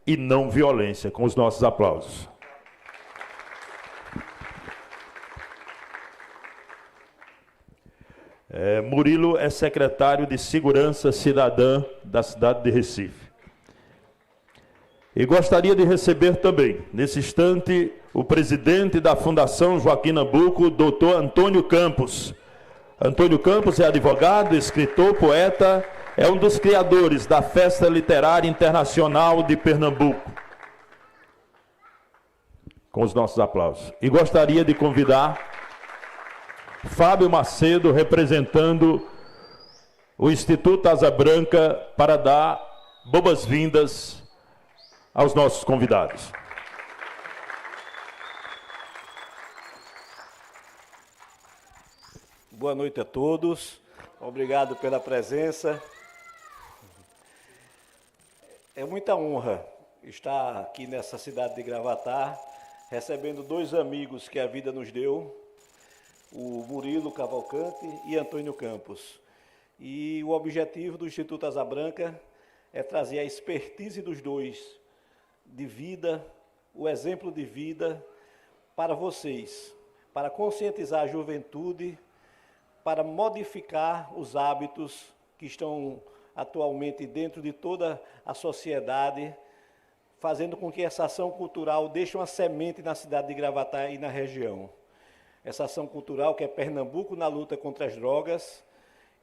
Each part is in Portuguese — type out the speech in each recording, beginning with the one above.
e não violência. Com os nossos aplausos. Murilo é secretário de Segurança Cidadã da cidade de Recife. E gostaria de receber também, nesse instante, o presidente da Fundação Joaquim Nabuco, doutor Antônio Campos. Antônio Campos é advogado, escritor, poeta, é um dos criadores da Festa Literária Internacional de Pernambuco. Com os nossos aplausos. E gostaria de convidar Fábio Macedo, representando o Instituto Asa Branca, para dar boas-vindas aos nossos convidados. Boa noite a todos. Obrigado pela presença. É muita honra estar aqui nessa cidade de Gravatá, recebendo dois amigos que a vida nos deu, o Murilo Cavalcante e Antônio Campos. E o objetivo do Instituto Asa Branca é trazer a expertise dos dois, de vida, o exemplo de vida para vocês, para conscientizar a juventude, para modificar os hábitos que estão atualmente dentro de toda a sociedade, fazendo com que essa ação cultural deixe uma semente na cidade de Gravatá e na região. Essa ação cultural que é Pernambuco na luta contra as drogas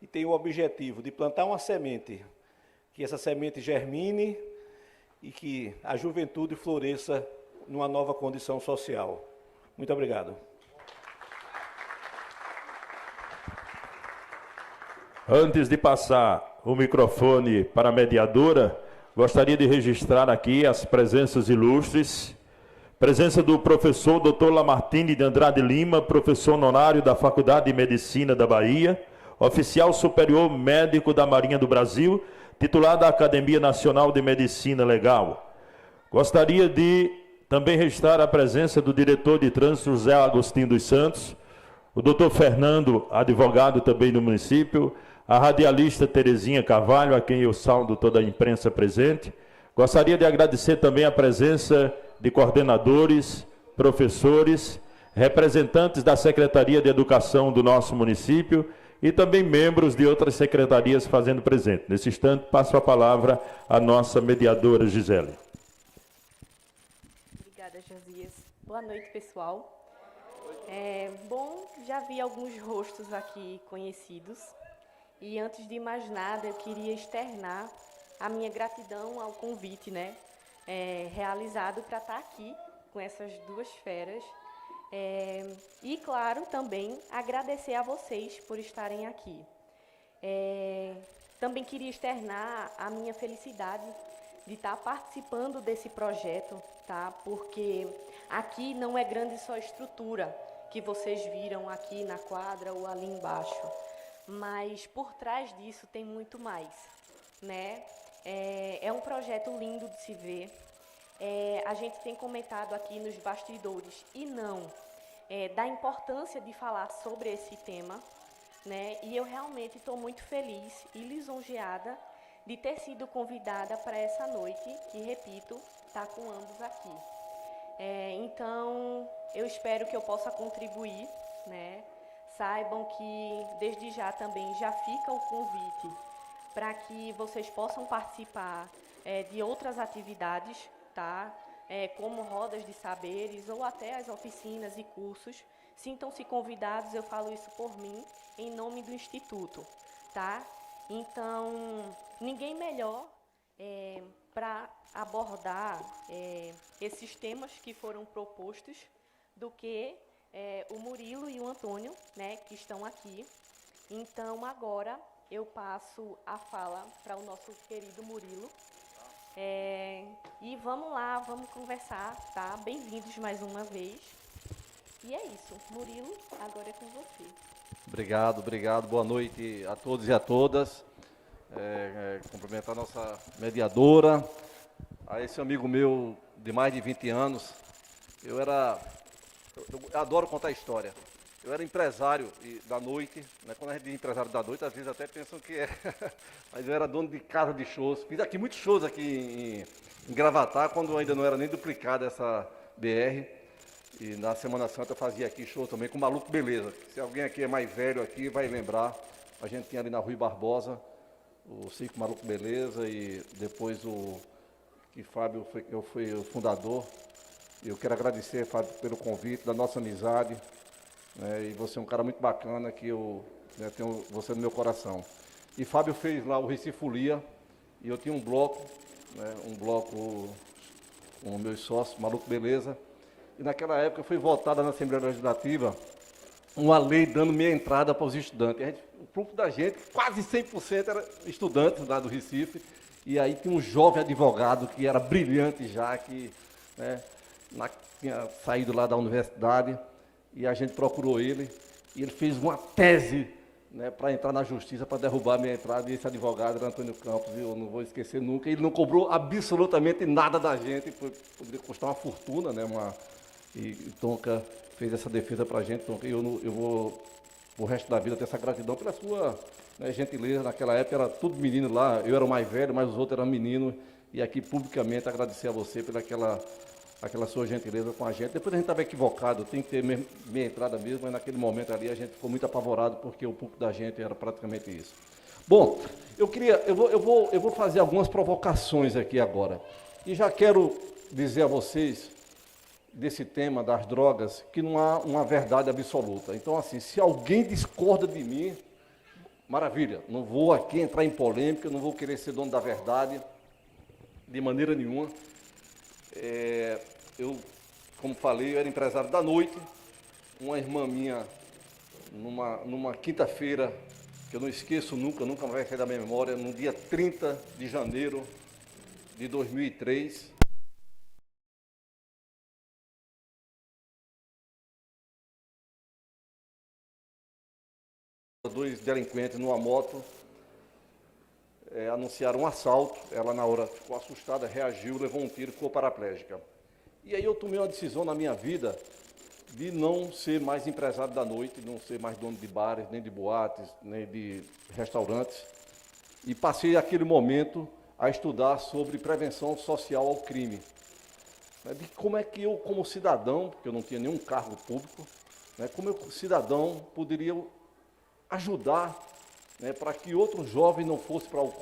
e tem o objetivo de plantar uma semente, que essa semente germine e que a juventude floresça numa nova condição social. Muito obrigado. Antes de passar o microfone para a mediadora, gostaria de registrar aqui as presenças ilustres. Presença do professor Dr. Lamartine de Andrade Lima, professor honorário da Faculdade de Medicina da Bahia, oficial superior médico da Marinha do Brasil, titular da Academia Nacional de Medicina Legal. Gostaria de também registrar a presença do diretor de trânsito, José Agostinho dos Santos, o doutor Fernando, advogado também do município, a radialista Terezinha Carvalho, a quem eu saudo toda a imprensa presente. Gostaria de agradecer também a presença de coordenadores, professores, representantes da Secretaria de Educação do nosso município e também membros de outras secretarias fazendo presente. Nesse instante, passo a palavra à nossa mediadora Gisele. Obrigada, Josias. Boa noite, pessoal. Bom, já vi alguns rostos aqui conhecidos e antes de mais nada eu queria externar a minha gratidão ao convite, realizado para estar aqui com essas duas feras. E, claro, também agradecer a vocês por estarem aqui. Também queria externar a minha felicidade de estar participando desse projeto, tá? Porque aqui não é grande só a estrutura que vocês viram aqui na quadra ou ali embaixo, mas por trás disso tem muito mais, né? É um projeto lindo de se ver. A gente tem comentado aqui nos bastidores e não da importância de falar sobre esse tema, né? E eu realmente estou muito feliz e lisonjeada de ter sido convidada para essa noite, que, repito, está com ambos aqui. Então, eu espero que eu possa contribuir, né? Saibam que, desde já, também já fica o convite para que vocês possam participar de outras atividades, tá? Como rodas de saberes ou até as oficinas e cursos. Sintam-se convidados, eu falo isso por mim, em nome do Instituto, tá? Então, ninguém melhor para abordar esses temas que foram propostos do que o Murilo e o Antônio, né, que estão aqui. Então, agora eu passo a fala para o nosso querido Murilo. E vamos lá, vamos conversar, tá? Bem-vindos mais uma vez. E é isso. Murilo, agora é com você. Obrigado. Boa noite a todos e a todas. Cumprimentar a nossa mediadora, a esse amigo meu de mais de 20 anos. Eu adoro contar história. Eu era empresário da noite, né? Quando a gente diz empresário da noite, às vezes até pensam que é, mas eu era dono de casa de shows. Fiz aqui muitos shows aqui em Gravatar, quando ainda não era nem duplicada essa BR. E na Semana Santa eu fazia aqui show também com o Maluco Beleza. Se alguém aqui é mais velho aqui, vai lembrar. A gente tinha ali na Rui Barbosa, o Circo Maluco Beleza, e depois que Fábio eu fui o fundador. Eu quero agradecer, Fábio, pelo convite, da nossa amizade, né, e você é um cara muito bacana, que eu, né, tenho você no meu coração. E Fábio fez lá o Recifolia, e eu tinha um bloco, né, com meus sócios, Maluco Beleza, e naquela época foi votada na Assembleia Legislativa uma lei dando meia entrada para os estudantes. O grupo da gente, quase 100% era estudantes lá do Recife, e aí tinha um jovem advogado que era brilhante já, que, né, tinha saído lá da universidade, e a gente procurou ele, e ele fez uma tese, né, para entrar na justiça, para derrubar a minha entrada, e esse advogado era Antônio Campos, e eu não vou esquecer nunca. Ele não cobrou absolutamente nada da gente, poderia custar uma fortuna, né, e Tonka fez essa defesa para a gente, Tonka, e eu vou, o resto da vida, ter essa gratidão pela sua, né, gentileza. Naquela época era tudo menino lá, eu era o mais velho, mas os outros eram meninos, e aqui publicamente agradecer a você pela aquela sua gentileza com a gente. Depois a gente estava equivocado, tem que ter meia entrada mesmo, mas naquele momento ali a gente ficou muito apavorado, porque o público da gente era praticamente isso. Bom, eu vou fazer algumas provocações aqui agora, e já quero dizer a vocês, desse tema das drogas, que não há uma verdade absoluta. Então, assim, se alguém discorda de mim, maravilha, não vou aqui entrar em polêmica, não vou querer ser dono da verdade, de maneira nenhuma. Eu, como falei, eu era empresário da noite. Uma irmã minha, numa quinta-feira, que eu não esqueço nunca vai sair da minha memória, no dia 30 de janeiro de 2003, dois delinquentes numa moto anunciaram um assalto. Ela, na hora, ficou assustada, reagiu, levou um tiro e ficou paraplégica. E aí eu tomei uma decisão na minha vida de não ser mais empresário da noite, não ser mais dono de bares, nem de boates, nem de restaurantes. E passei aquele momento a estudar sobre prevenção social ao crime. De como é que eu, como cidadão, porque eu não tinha nenhum cargo público, né, como eu, cidadão, poderia ajudar, né, para que outro jovem não fosse para o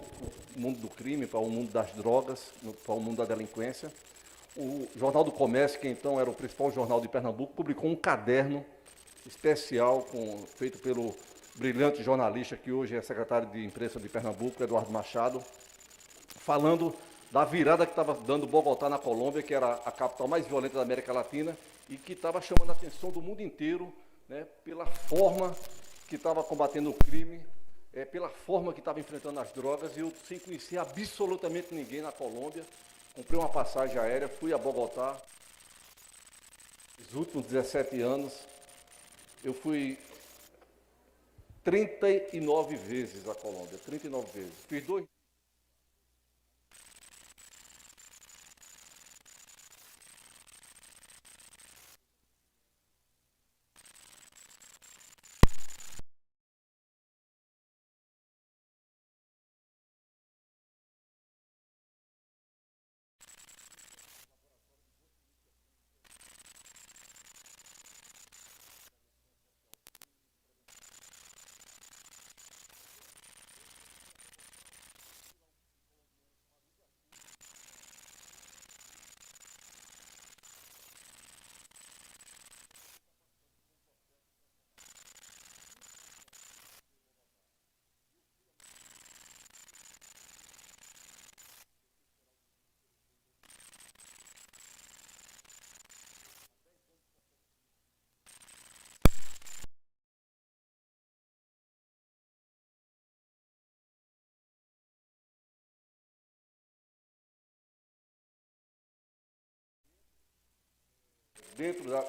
mundo do crime, para o mundo das drogas, para o mundo da delinquência. O Jornal do Comércio, que então era o principal jornal de Pernambuco, publicou um caderno especial feito pelo brilhante jornalista, que hoje é secretário de imprensa de Pernambuco, Eduardo Machado, falando da virada que estava dando Bogotá, na Colômbia, que era a capital mais violenta da América Latina, e que estava chamando a atenção do mundo inteiro, né, pela forma que estava combatendo o crime, pela forma que estava enfrentando as drogas. E eu, sem conhecer absolutamente ninguém na Colômbia, comprei uma passagem aérea, fui a Bogotá. Nos últimos 17 anos, eu fui 39 vezes à Colômbia, 39 vezes. Fiz dois. Dentro da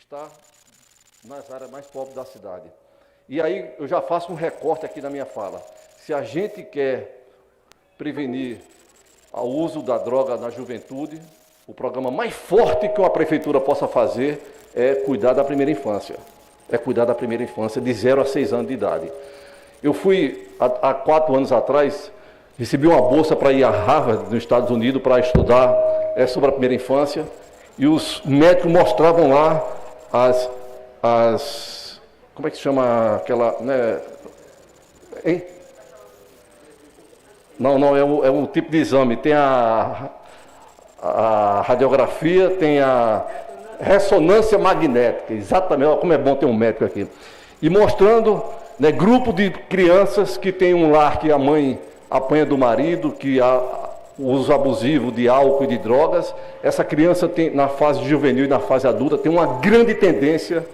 está nas áreas mais pobres da cidade. E aí eu já faço um recorte aqui na minha fala. Se a gente quer prevenir o uso da droga na juventude, o programa mais forte que uma prefeitura possa fazer é cuidar da primeira infância. É cuidar da primeira infância de 0 a 6 anos de idade. Eu fui, há 4 anos atrás, recebi uma bolsa para ir a Harvard, nos Estados Unidos, para estudar sobre a primeira infância, e os médicos mostravam lá como é que se chama aquela, né? Hein? Não, é o tipo de exame. Tem a radiografia, tem a ressonância magnética, exatamente, como é bom ter um médico aqui. E mostrando, né, grupo de crianças que tem um lar que a mãe apanha do marido, que há uso abusivo de álcool e de drogas. Essa criança tem, na fase juvenil e na fase adulta, tem uma grande tendência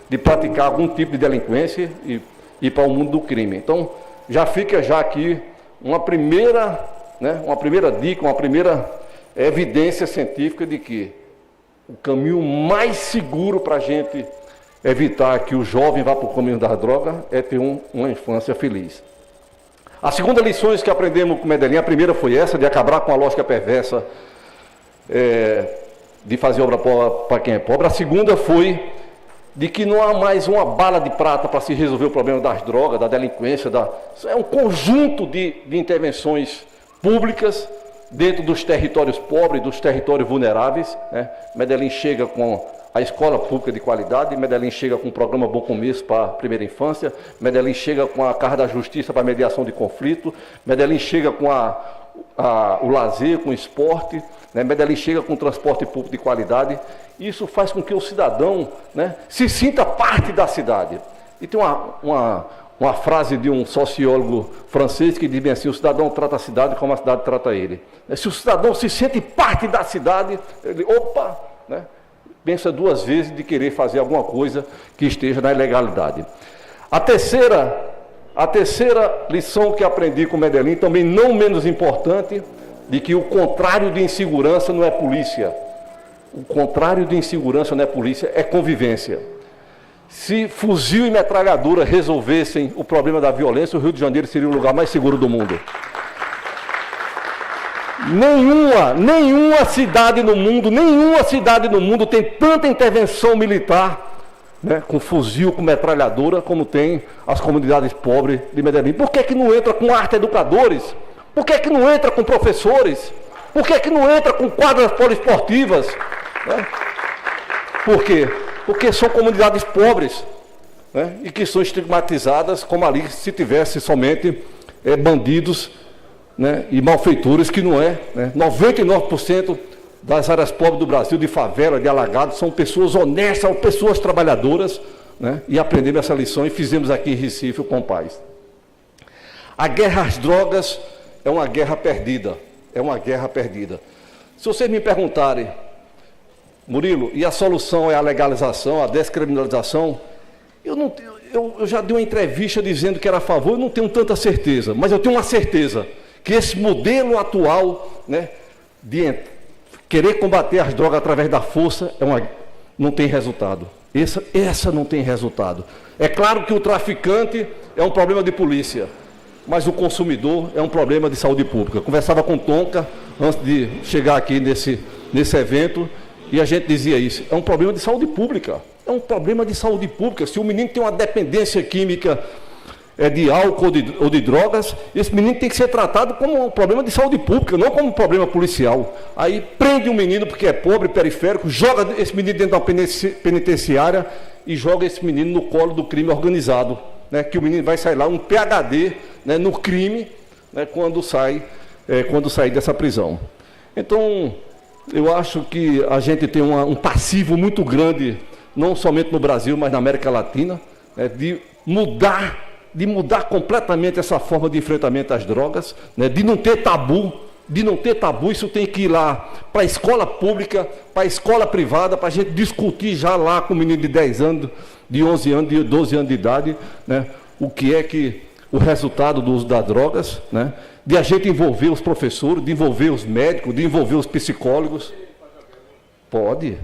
de praticar algum tipo de delinquência e ir para o mundo do crime. Então, já fica já aqui uma primeira dica, uma primeira evidência científica de que o caminho mais seguro para a gente evitar que o jovem vá para o caminho da droga é ter uma infância feliz. A segunda lição que aprendemos com Medellín, a primeira foi essa, de acabar com a lógica perversa de fazer obra para quem é pobre. A segunda foi de que não há mais uma bala de prata para se resolver o problema das drogas, da delinquência. É um conjunto de intervenções públicas dentro dos territórios pobres, dos territórios vulneráveis, né? Medellín chega com a escola pública de qualidade, Medellín chega com o programa Bom Começo para a primeira infância, Medellín chega com a Casa da Justiça para a mediação de conflito, Medellín chega com o lazer, com o esporte, né? Medellín chega com o transporte público de qualidade. Isso faz com que o cidadão, né, se sinta parte da cidade. E tem uma frase de um sociólogo francês que diz bem assim: o cidadão trata a cidade como a cidade trata ele. Se o cidadão se sente parte da cidade, ele, né, pensa 2 vezes de querer fazer alguma coisa que esteja na ilegalidade. A terceira lição que aprendi com Medellín, também não menos importante, de que o contrário de insegurança não é polícia. O contrário de insegurança não é polícia, é convivência. Se fuzil e metralhadora resolvessem o problema da violência, o Rio de Janeiro seria o lugar mais seguro do mundo. Nenhuma cidade no mundo tem tanta intervenção militar, né, com fuzil, com metralhadora, como tem as comunidades pobres de Medellín. Por que não entra com arte-educadores? Por que não entra com professores? Por que não entra com quadras poliesportivas? Né? Por quê? Porque são comunidades pobres, né, e que são estigmatizadas como ali se tivesse somente bandidos, né, e malfeitores, que não é. Né? 99% das áreas pobres do Brasil, de favela, de alagados, são pessoas honestas, são pessoas trabalhadoras, né? E aprendemos essa lição e fizemos aqui em Recife o Compaz. A guerra às drogas é uma guerra perdida. É uma guerra perdida. Se vocês me perguntarem, Murilo, e a solução é a legalização, a descriminalização? Eu já dei uma entrevista dizendo que era a favor, eu não tenho tanta certeza, mas eu tenho uma certeza, que esse modelo atual, né, de querer combater as drogas através da força, não tem resultado. Essa não tem resultado. É claro que o traficante é um problema de polícia, mas o consumidor é um problema de saúde pública. Eu conversava com Tonka antes de chegar aqui nesse evento, e a gente dizia isso: é um problema de saúde pública. É um problema de saúde pública. Se o menino tem uma dependência química de álcool ou de drogas, esse menino tem que ser tratado como um problema de saúde pública, não como um problema policial. Aí prende um menino porque é pobre, periférico, joga esse menino dentro da penitenciária e joga esse menino no colo do crime organizado, né, que o menino vai sair lá um PhD, né, no crime, né, quando sair dessa prisão. Então, eu acho que a gente tem um passivo muito grande, não somente no Brasil, mas na América Latina, né, de mudar completamente essa forma de enfrentamento às drogas, né, de não ter tabu. Isso tem que ir lá para a escola pública, para a escola privada, para a gente discutir já lá com um menino de 10 anos, de 11 anos, de 12 anos de idade, né, o resultado do uso das drogas, né, de a gente envolver os professores, de envolver os médicos, de envolver os psicólogos. Pode.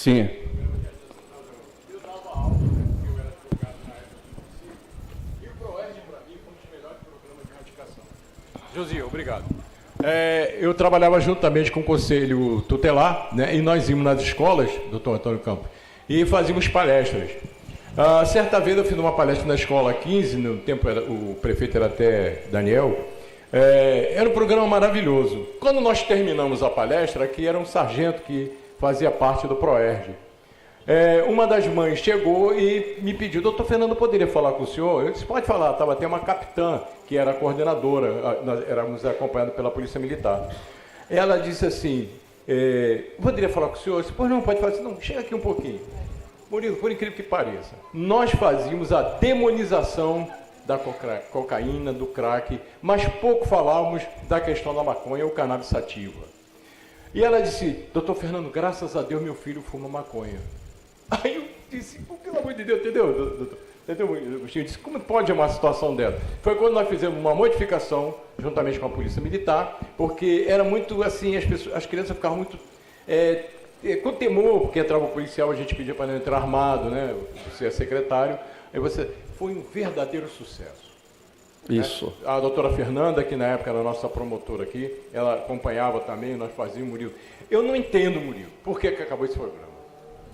Sim. Josia, obrigado. Eu trabalhava juntamente com o Conselho Tutelar, né, e nós íamos nas escolas, doutor Antônio Campos, e fazíamos palestras. Certa vez eu fiz uma palestra na escola 15, no tempo o prefeito era até Daniel. Era um programa maravilhoso. Quando nós terminamos a palestra, aqui era um sargento que fazia parte do PROERD. Uma das mães chegou e me pediu: doutor Fernando, poderia falar com o senhor? Eu disse: pode falar. Estava até uma capitã, que era a coordenadora, nós éramos acompanhados pela Polícia Militar. Ela disse assim: poderia falar com o senhor? Eu disse: pois não, pode falar. Eu disse: não, chega aqui um pouquinho. Murilo, por incrível que pareça, nós fazíamos a demonização da cocaína, do crack, mas pouco falávamos da questão da maconha ou cannabis sativa. E ela disse: doutor Fernando, graças a Deus meu filho fuma maconha. Aí eu disse: pelo amor de Deus, entendeu, doutor? Entendeu? Eu disse: como pode uma situação dessa? Foi quando nós fizemos uma modificação, juntamente com a Polícia Militar, porque era muito assim, as crianças ficavam muito... com temor, porque entrava o policial, a gente pedia para não entrar armado, né? Você é secretário. Aí foi um verdadeiro sucesso. Isso. A doutora Fernanda, que na época era a nossa promotora aqui, ela acompanhava também, nós fazíamos, Murilo. Eu não entendo, Murilo, por que acabou esse programa.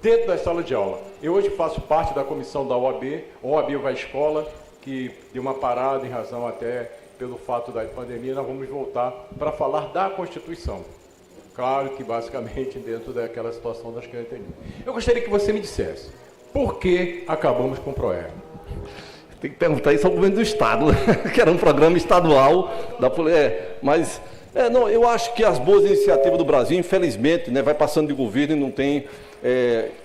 Dentro da sala de aula. Eu hoje faço parte da comissão da OAB, OAB vai à escola, que deu uma parada em razão até pelo fato da pandemia, nós vamos voltar para falar da Constituição. Claro que basicamente dentro daquela situação das crianças. Eu gostaria que você me dissesse, por que acabamos com o PROERD? Tem que perguntar isso ao governo do Estado, que era um programa estadual da mas não, eu acho que as boas iniciativas do Brasil, infelizmente, né, vai passando de governo e não tem,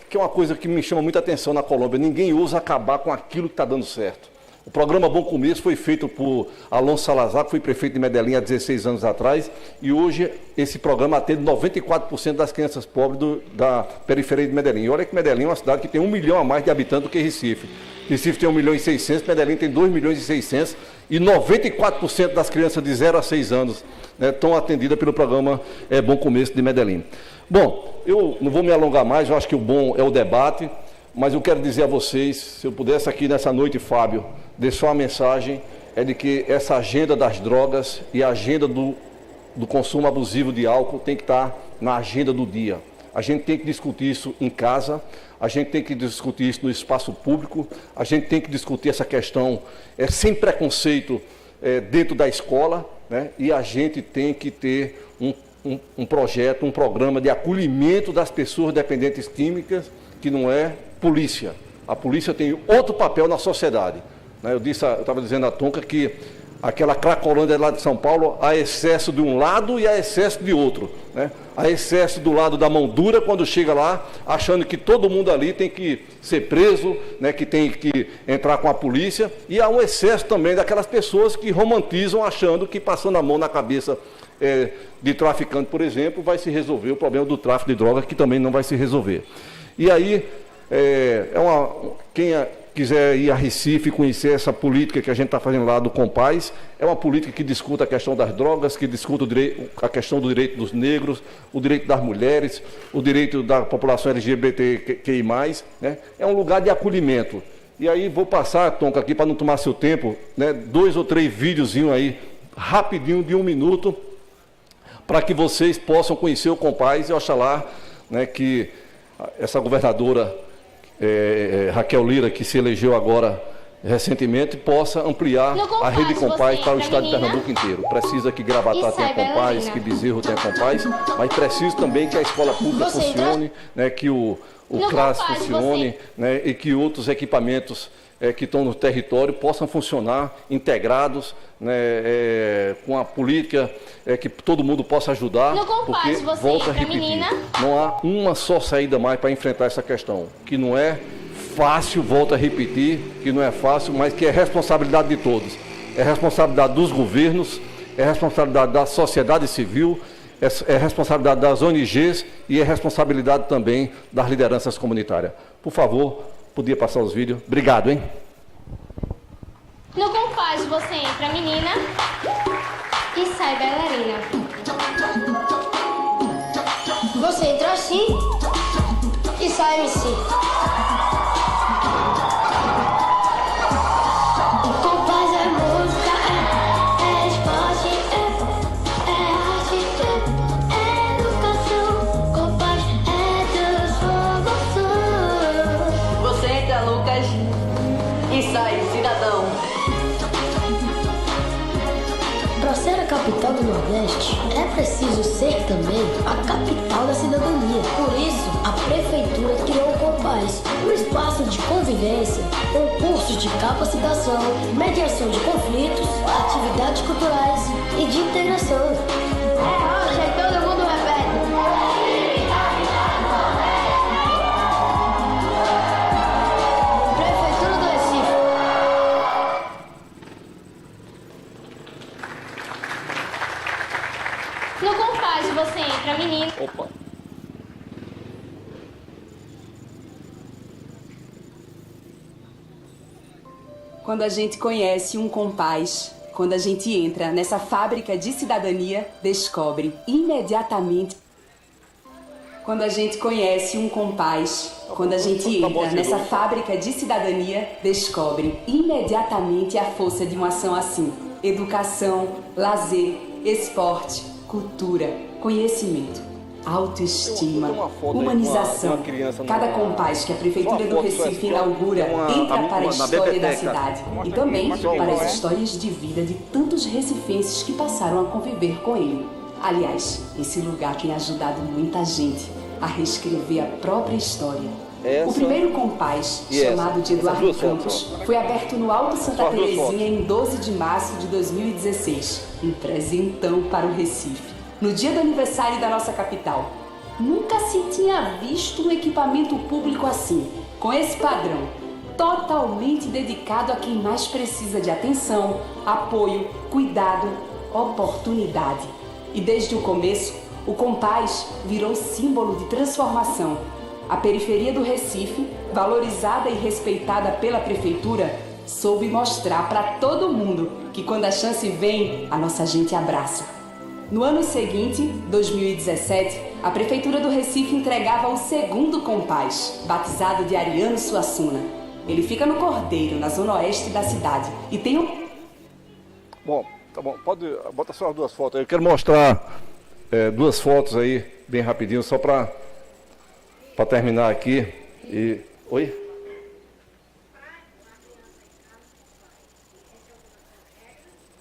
que é uma coisa que me chama muita atenção na Colômbia, ninguém ousa acabar com aquilo que está dando certo. O programa Bom Começo foi feito por Alonso Salazar, que foi prefeito de Medellín há 16 anos atrás, e hoje esse programa atende 94% das crianças pobres da periferia de Medellín. E olha que Medellín é uma cidade que tem 1 milhão a mais de habitantes do que Recife. Recife tem 1 milhão e 600, Medellín tem 2 milhões e 600, e 94% das crianças de 0 a 6 anos, né, estão atendidas pelo programa Bom Começo de Medellín. Bom, eu não vou me alongar mais, eu acho que o bom é o debate, mas eu quero dizer a vocês, se eu pudesse aqui nessa noite, Fábio, deixar uma mensagem, é de que essa agenda das drogas e a agenda do consumo abusivo de álcool tem que estar na agenda do dia. A gente tem que discutir isso em casa, a gente tem que discutir isso no espaço público, a gente tem que discutir essa questão sem preconceito dentro da escola, né? E a gente tem que ter um projeto, um programa de acolhimento das pessoas dependentes químicas, que não é polícia. A polícia tem outro papel na sociedade. Eu estava dizendo a Tonka que aquela Cracolândia lá de São Paulo, há excesso de um lado e há excesso de outro, né? Há excesso do lado da mão dura, quando chega lá, achando que todo mundo ali tem que ser preso, né? Que tem que entrar com a polícia, e há um excesso também daquelas pessoas que romantizam, achando que passando a mão na cabeça de traficante, por exemplo, vai se resolver o problema do tráfico de drogas, que também não vai se resolver. E aí, quem quiser ir a Recife e conhecer essa política que a gente está fazendo lá do Compaz, é uma política que discute a questão das drogas, que discute a questão do direito dos negros, o direito das mulheres, o direito da população LGBTQI+, né? É um lugar de acolhimento. E aí vou passar, Tonka, aqui para não tomar seu tempo, né, 2 ou 3 videozinhos aí, rapidinho, de 1 minuto, para que vocês possam conhecer o Compaz e oxalá, né, que essa governadora Raquel Lira, que se elegeu agora recentemente, possa ampliar a rede Compaz para o estado de Pernambuco inteiro. Precisa que Gravatá tenha Compaz, que Bezerro tenha Compaz, mas precisa também que a escola pública funcione, né, que o CRAS funcione, né, e que outros equipamentos que estão no território possam funcionar integrados, né, com a política que todo mundo possa ajudar, porque, volto a repetir, não há uma só saída mais para enfrentar essa questão, que não é fácil, volto a repetir, que não é fácil, mas que é responsabilidade de todos. É responsabilidade dos governos, é responsabilidade da sociedade civil, é responsabilidade das ONGs e é responsabilidade também das lideranças comunitárias. Por favor, podia passar os vídeos. Obrigado, hein? No Compaz você entra menina e sai bailarina. Você entra assim e sai MC. Compás é música, é esporte, é arte, é educação. Compás é transformação. Você entra, Lucas, e sai, cidadão. Para ser a capital do Nordeste, é preciso ser também a capital da cidadania. Por isso, a Prefeitura criou o Compás, um espaço de convivência, com cursos de capacitação, mediação de conflitos, atividades culturais e de integração. Rocha e todo mundo repete. Prefeitura do Recife. No Compás você entra, menino. Opa. Quando a gente conhece um compás, quando a gente entra nessa fábrica de cidadania, descobre imediatamente. Quando a gente conhece um compás, quando a gente entra nessa fábrica de cidadania, descobre imediatamente a força de uma ação assim: educação, lazer, esporte, cultura, conhecimento. Autoestima, humanização. Cada compás que a Prefeitura do Recife inaugura entra para a história da cidade e também para as histórias de vida de tantos recifenses que passaram a conviver com ele. Aliás, esse lugar tem ajudado muita gente a reescrever a própria história. O primeiro compás, chamado de Eduardo Campos, foi aberto no Alto Santa Terezinha em 12 de março de 2016, um presentão para o Recife. No dia do aniversário da nossa capital, nunca se tinha visto um equipamento público assim, com esse padrão, totalmente dedicado a quem mais precisa de atenção, apoio, cuidado, oportunidade. E desde o começo, o Compás virou símbolo de transformação. A periferia do Recife, valorizada e respeitada pela Prefeitura, soube mostrar para todo mundo que quando a chance vem, a nossa gente abraça. No ano seguinte, 2017, a Prefeitura do Recife entregava o segundo Compás, batizado de Ariano Suassuna. Ele fica no Cordeiro, na zona oeste da cidade, e tem um... Bom, tá bom. Bota só as duas fotos aí. Eu quero mostrar duas fotos aí, bem rapidinho, só para terminar aqui. Oi?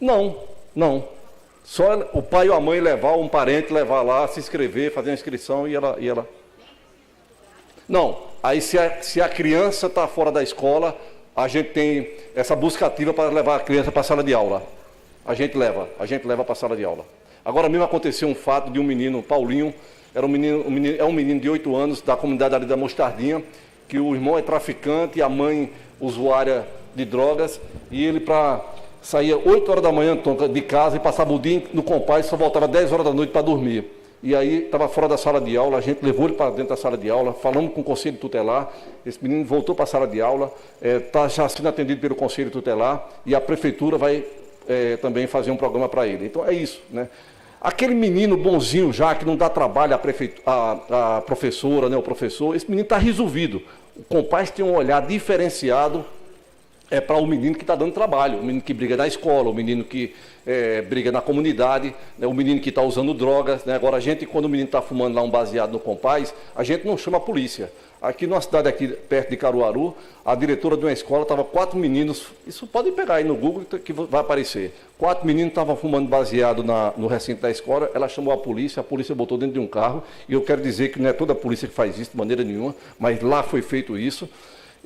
Não. Só o pai ou a mãe levar, um parente levar lá, se inscrever, fazer a inscrição e ela... Não, aí se a criança está fora da escola, a gente tem essa busca ativa para levar a criança para a sala de aula. A gente leva para a sala de aula. Agora mesmo aconteceu um fato de um menino, Paulinho, é um menino de 8 anos, da comunidade ali da Mostardinha, que o irmão é traficante e a mãe usuária de drogas, e ele saía 8 horas da manhã de casa e passava o dia no Compás, só voltava 10 horas da noite para dormir. E aí estava fora da sala de aula, a gente levou ele para dentro da sala de aula, falamos com o Conselho Tutelar, esse menino voltou para a sala de aula, está já sendo atendido pelo Conselho Tutelar, e a Prefeitura vai também fazer um programa para ele. Então é isso, né? Aquele menino bonzinho já, que não dá trabalho à professora, né, o professor, esse menino está resolvido. O Compás tem um olhar diferenciado para o menino que está dando trabalho, o menino que briga na escola, o menino que briga na comunidade, né, o menino que está usando drogas. Né? Agora, quando o menino está fumando lá um baseado no Compás, a gente não chama a polícia. Aqui numa cidade aqui perto de Caruaru, a diretora de uma escola estava 4 meninos, isso pode pegar aí no Google que vai aparecer. 4 meninos estavam fumando baseado no recinto da escola, ela chamou a polícia botou dentro de um carro, e eu quero dizer que não é toda a polícia que faz isso de maneira nenhuma, mas lá foi feito isso.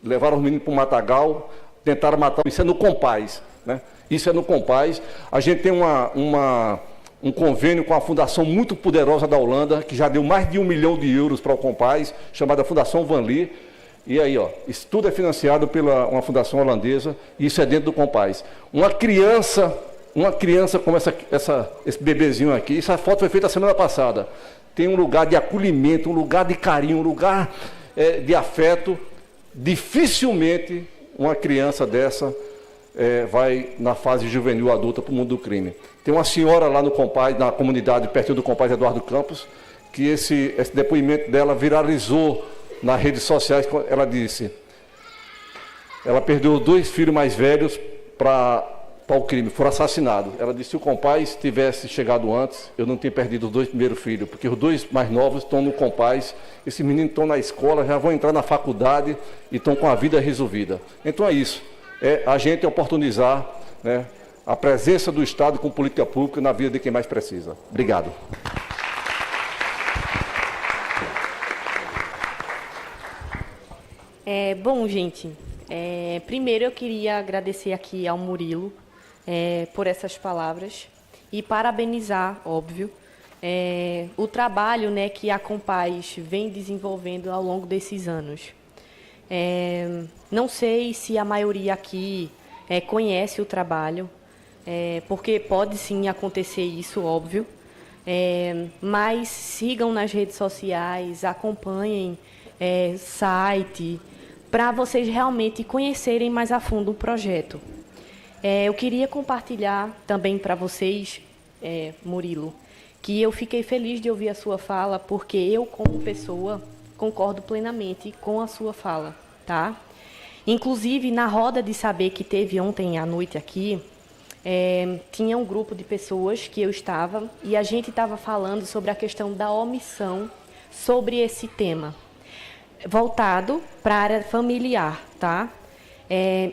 Levaram os meninos para o matagal, tentaram matar, isso é no Compás, né? Isso é no Compás. A gente tem um convênio com a fundação muito poderosa da Holanda, que já deu mais de 1 milhão de euros para o Compás, chamada Fundação Van Lee. E aí, ó, isso tudo é financiado pela uma fundação holandesa, e isso é dentro do Compás. Uma criança como esse bebezinho aqui, essa foto foi feita a semana passada, tem um lugar de acolhimento, um lugar de carinho, um lugar de afeto. Dificilmente uma criança dessa vai na fase juvenil adulta para o mundo do crime. Tem uma senhora lá no Compás, na comunidade pertinho do Compás Eduardo Campos, que esse depoimento dela viralizou nas redes sociais, ela disse, ela perdeu os 2 filhos mais velhos para o crime, foram assassinados. Ela disse, se o Compaz tivesse chegado antes, eu não tinha perdido os 2 primeiros filhos, porque os 2 mais novos estão no Compaz, esses meninos estão na escola, já vão entrar na faculdade e estão com a vida resolvida. Então é isso, é a gente oportunizar, né, a presença do Estado com política pública na vida de quem mais precisa. Obrigado. Bom, gente, primeiro eu queria agradecer aqui ao Murilo por essas palavras e parabenizar, óbvio, o trabalho, né, que a Compaz vem desenvolvendo ao longo desses anos. Não sei se a maioria aqui conhece o trabalho, porque pode sim acontecer isso, óbvio, mas sigam nas redes sociais, acompanhem site, para vocês realmente conhecerem mais a fundo o projeto. Eu queria compartilhar também para vocês, Murilo, que eu fiquei feliz de ouvir a sua fala, porque eu, como pessoa, concordo plenamente com a sua fala, tá? Inclusive, na roda de saber que teve ontem à noite aqui, tinha um grupo de pessoas que eu estava, e a gente estava falando sobre a questão da omissão sobre esse tema, voltado para a área familiar, tá?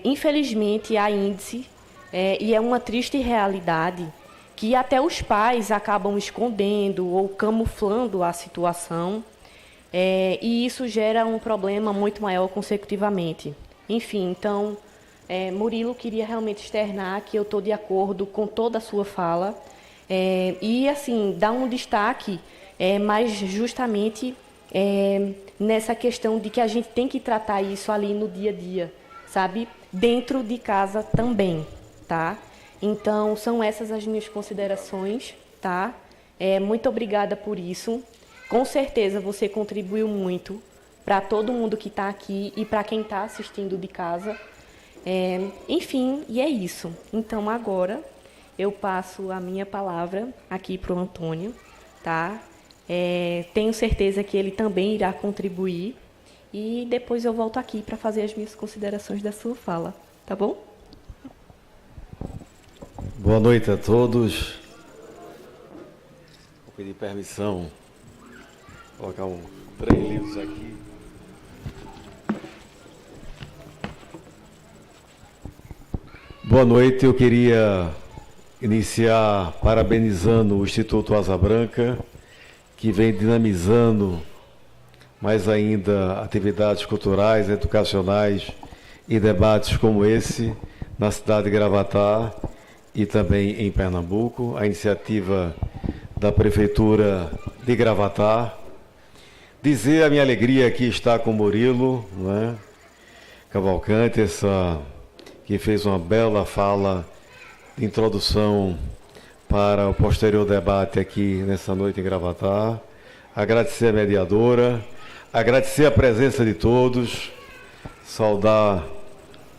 Infelizmente, há índice, e é uma triste realidade, que até os pais acabam escondendo ou camuflando a situação, e isso gera um problema muito maior consecutivamente. Enfim, então, Murilo, queria realmente externar que eu estou de acordo com toda a sua fala, e, assim, dar um destaque, mas justamente nessa questão de que a gente tem que tratar isso ali no dia a dia, sabe? Dentro de casa também, tá? Então, são essas as minhas considerações, tá? Muito obrigada por isso. Com certeza você contribuiu muito para todo mundo que está aqui e para quem está assistindo de casa. Enfim, e é isso. Então, agora, eu passo a minha palavra aqui para o Antônio, tá? Tenho certeza que ele também irá contribuir e depois eu volto aqui para fazer as minhas considerações da sua fala, tá bom? Boa noite a todos. Vou pedir permissão, vou colocar 3 livros aqui. Boa noite, eu queria iniciar parabenizando o Instituto Asa Branca, que vem dinamizando mais ainda atividades culturais, educacionais e debates como esse na cidade de Gravatar e também em Pernambuco. A iniciativa da Prefeitura de Gravatar. Dizer a minha alegria aqui estar com o Murilo, né, Cavalcante, que fez uma bela fala de introdução para o posterior debate aqui nessa noite em Gravatar. Agradecer a mediadora, agradecer a presença de todos, saudar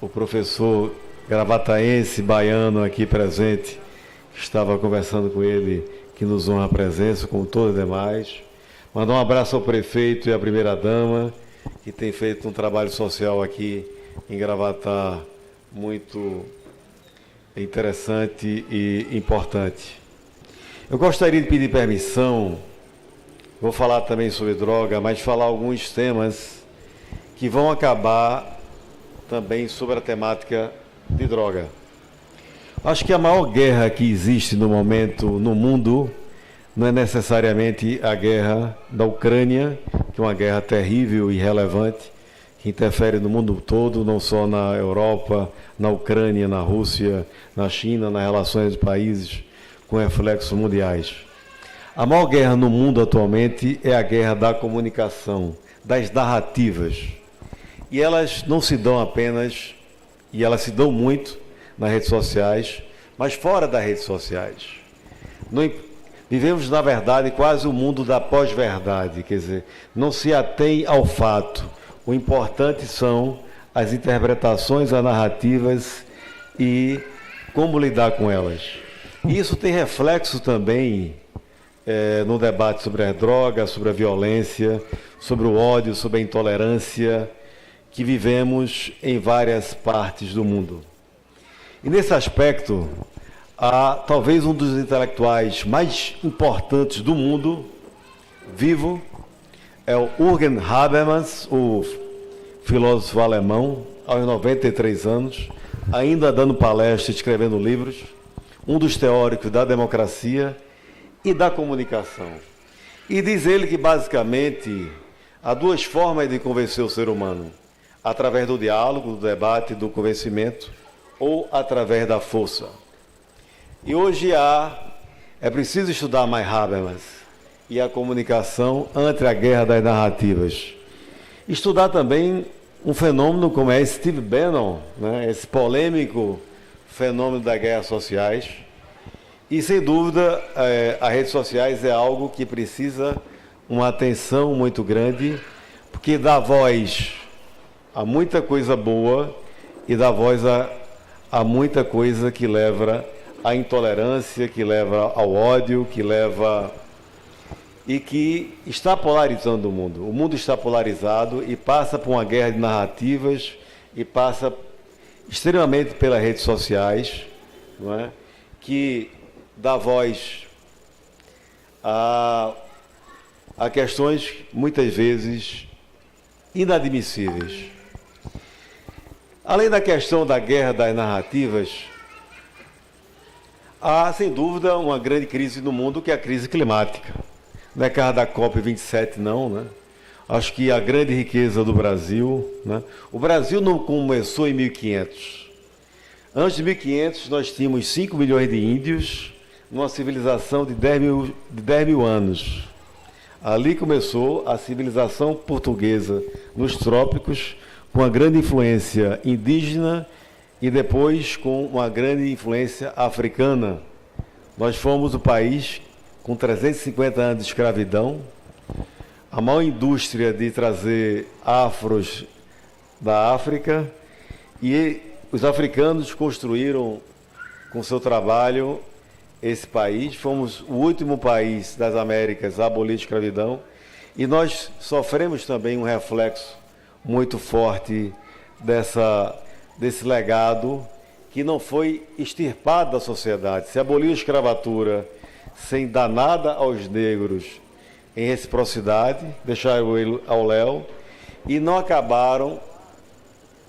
o professor gravataense, baiano aqui presente, que estava conversando com ele, que nos honra a presença, como todos os demais. Mandar um abraço ao prefeito e à primeira-dama, que tem feito um trabalho social aqui em Gravatar muito interessante e importante. Eu gostaria de pedir permissão, vou falar também sobre droga, mas falar alguns temas que vão acabar também sobre a temática de droga. Acho que a maior guerra que existe no momento no mundo não é necessariamente a guerra da Ucrânia, que é uma guerra terrível e relevante, que interfere no mundo todo, não só na Europa, na Ucrânia, na Rússia, na China, nas relações dos países com reflexos mundiais. A maior guerra no mundo atualmente é a guerra da comunicação, das narrativas. E elas não se dão apenas, e elas se dão muito nas redes sociais, mas fora das redes sociais. Vivemos, na verdade, quase o mundo da pós-verdade, quer dizer, não se atém ao fato. O importante são as interpretações, as narrativas e como lidar com elas. Isso tem reflexo também no debate sobre as drogas, sobre a violência, sobre o ódio, sobre a intolerância que vivemos em várias partes do mundo. E nesse aspecto, talvez um dos intelectuais mais importantes do mundo vivo é o Jürgen Habermas, o filósofo alemão, aos 93 anos, ainda dando palestras, escrevendo livros, um dos teóricos da democracia e da comunicação. E diz ele que, basicamente, há duas formas de convencer o ser humano: através do diálogo, do debate, do convencimento, ou através da força. E hoje é preciso estudar mais Habermas e a comunicação ante a guerra das narrativas. Estudar também um fenômeno como é Steve Bannon, né? Esse polêmico fenômeno das guerras sociais. E, sem dúvida, as redes sociais é algo que precisa uma atenção muito grande, porque dá voz a muita coisa boa e dá voz a muita coisa que leva à intolerância, que leva ao ódio, que leva... e que está polarizando o mundo. O mundo está polarizado e passa por uma guerra de narrativas e passa extremamente pelas redes sociais, não é? Que dá voz a questões muitas vezes inadmissíveis. Além da questão da guerra das narrativas, há, sem dúvida, uma grande crise no mundo, que é a crise climática. Não é caso da COP27, não, né? Acho que a grande riqueza do Brasil, né? O Brasil não começou em 1500. Antes de 1500, nós tínhamos 5 milhões de índios, numa civilização de 10 mil anos. Ali começou a civilização portuguesa nos trópicos, com uma grande influência indígena e depois com uma grande influência africana. Nós fomos o país com 350 anos de escravidão, a maior indústria de trazer afros da África, e os africanos construíram com seu trabalho esse país. Fomos o último país das Américas a abolir a escravidão, e nós sofremos também um reflexo muito forte desse legado que não foi extirpado da sociedade. Se aboliu a escravatura sem dar nada aos negros em reciprocidade, deixaram ele ao léu, e não acabaram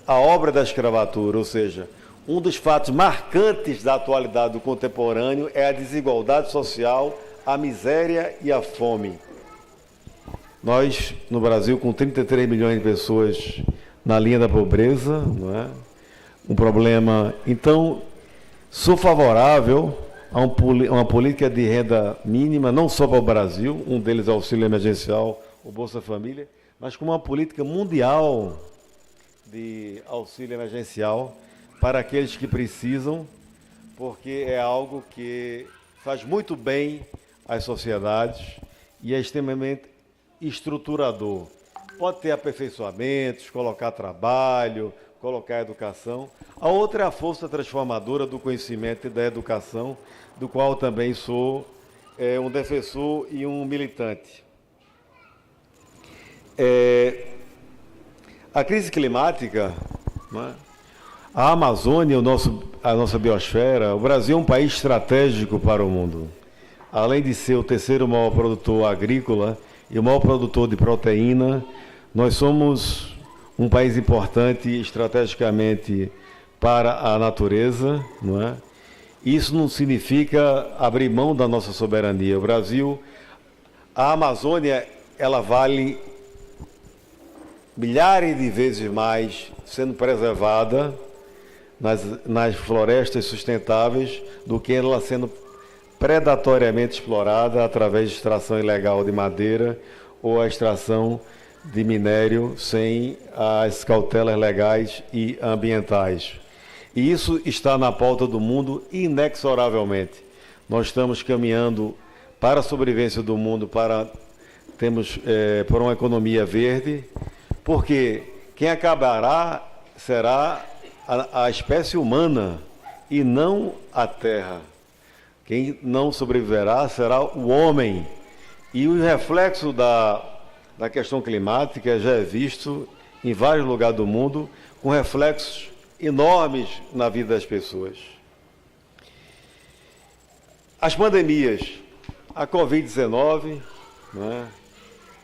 a obra da escravatura, ou seja, um dos fatos marcantes da atualidade do contemporâneo é a desigualdade social, a miséria e a fome. Nós, no Brasil, com 33 milhões de pessoas na linha da pobreza, não é? Um problema. Então, sou favorável a uma política de renda mínima, não só para o Brasil, um deles é o auxílio emergencial, o Bolsa Família, mas como uma política mundial de auxílio emergencial para aqueles que precisam, porque é algo que faz muito bem às sociedades e é extremamente estruturador. Pode ter aperfeiçoamentos, colocar trabalho, colocar educação. A outra é a força transformadora do conhecimento e da educação, do qual também sou um defensor e um militante. A crise climática, né? A Amazônia, a nossa biosfera, o Brasil é um país estratégico para o mundo. Além de ser o terceiro maior produtor agrícola e o maior produtor de proteína, nós somos um país importante estrategicamente para a natureza, não é? Isso não significa abrir mão da nossa soberania. O Brasil, a Amazônia, ela vale milhares de vezes mais sendo preservada nas florestas sustentáveis do que ela sendo predatoriamente explorada através de extração ilegal de madeira ou a extração de minério sem as cautelas legais e ambientais. E isso está na pauta do mundo inexoravelmente. Nós estamos caminhando para a sobrevivência do mundo, por uma economia verde, porque quem acabará será a espécie humana e não a Terra. Quem não sobreviverá será o homem. E o reflexo da questão climática já é visto em vários lugares do mundo, com reflexos enormes na vida das pessoas. As pandemias, a Covid-19, né,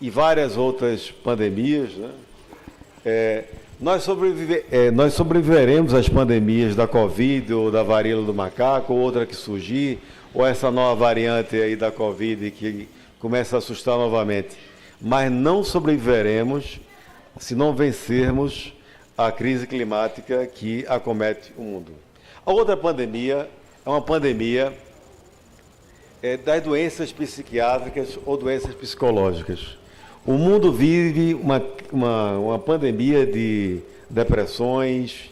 e várias outras pandemias, né, nós sobreviveremos às pandemias da Covid ou da varíola do macaco, ou outra que surgir, ou essa nova variante aí da Covid que começa a assustar novamente. Mas não sobreviveremos se não vencermos a crise climática que acomete o mundo. A outra pandemia é uma pandemia das doenças psiquiátricas ou doenças psicológicas. O mundo vive uma pandemia de depressões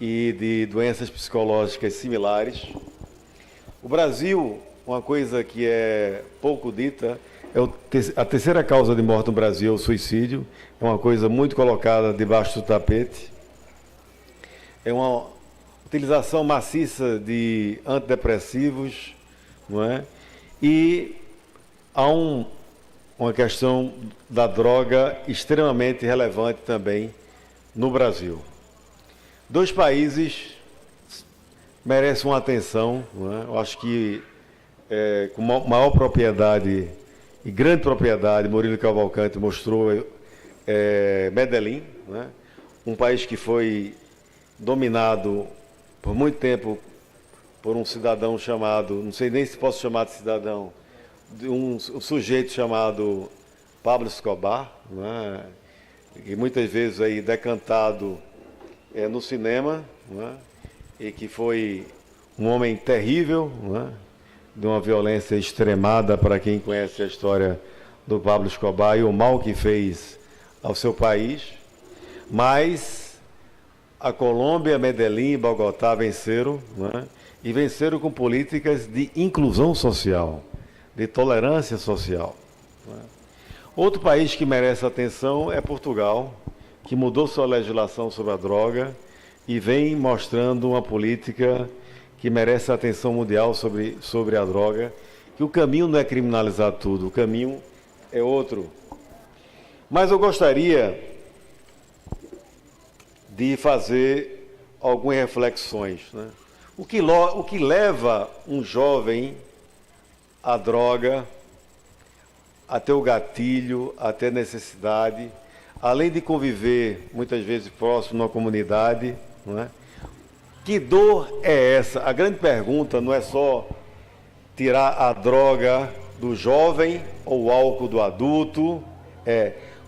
e de doenças psicológicas similares. O Brasil, uma coisa que é pouco dita, a terceira causa de morte no Brasil é o suicídio. É uma coisa muito colocada debaixo do tapete. É uma utilização maciça de antidepressivos, não é? E há uma questão da droga extremamente relevante também no Brasil. Dois países merecem uma atenção, não é? Eu acho que com maior propriedade e grande propriedade, Murilo Cavalcante mostrou Medellín, né? Um país que foi dominado por muito tempo por um cidadão chamado, não sei nem se posso chamar de cidadão, de um sujeito chamado Pablo Escobar, né? E muitas vezes aí decantado no cinema, né? E que foi um homem terrível, né? De uma violência extremada para quem conhece a história do Pablo Escobar e o mal que fez ao seu país. Mas a Colômbia, Medellín e Bogotá venceram, né? E venceram com políticas de inclusão social, de tolerância social, né? Outro país que merece atenção é Portugal, que mudou sua legislação sobre a droga e vem mostrando uma política que merece atenção mundial sobre a droga, que o caminho não é criminalizar tudo, o caminho é outro. Mas eu gostaria de fazer algumas reflexões, né? O que leva um jovem à droga, até o gatilho, até a necessidade, além de conviver muitas vezes próximo numa comunidade, não é? Que dor é essa? A grande pergunta não é só tirar a droga do jovem ou o álcool do adulto,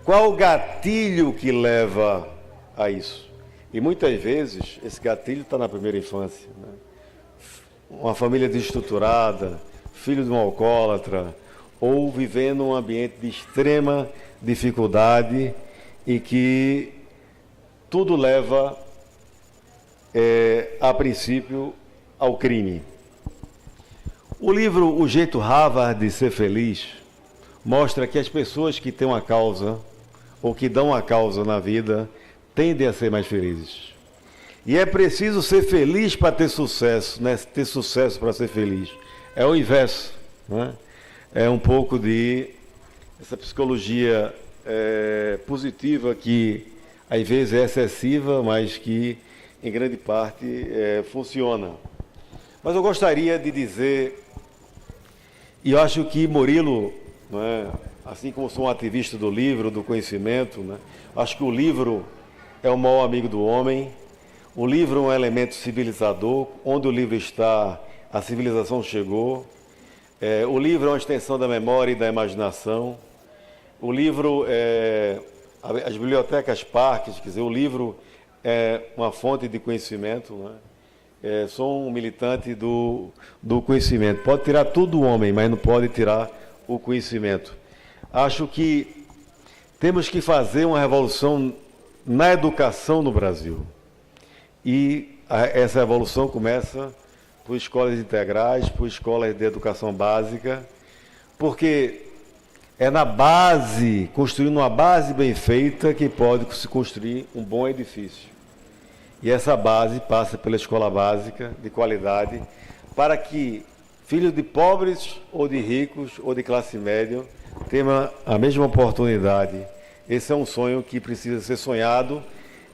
qual o gatilho que leva a isso? E muitas vezes esse gatilho está na primeira infância, né? Uma família desestruturada, filho de um alcoólatra, ou vivendo um ambiente de extrema dificuldade e que tudo leva a princípio, ao crime. O livro O Jeito Harvard de Ser Feliz mostra que as pessoas que têm uma causa ou que dão uma causa na vida tendem a ser mais felizes. E é preciso ser feliz para ter sucesso, não é ter sucesso para ser feliz. É o inverso, né? É um pouco de essa psicologia positiva que às vezes é excessiva, mas que em grande parte funciona. Mas eu gostaria de dizer, e eu acho que Murilo, não é, assim como sou um ativista do livro, do conhecimento, né, acho que o livro é o maior amigo do homem, o livro é um elemento civilizador, onde o livro está, a civilização chegou, o livro é uma extensão da memória e da imaginação, o livro as bibliotecas parques, quer dizer, o livro é uma fonte de conhecimento, né? Sou um militante do conhecimento. Pode tirar tudo do homem, mas não pode tirar o conhecimento. Acho que temos que fazer uma revolução na educação no Brasil. E essa revolução começa por escolas integrais, por escolas de educação básica, porque é na base, construindo uma base bem feita, que pode se construir um bom edifício. E essa base passa pela escola básica, de qualidade, para que Filhos de pobres ou de ricos ou de classe média tenham a mesma oportunidade. Esse é um sonho que precisa ser sonhado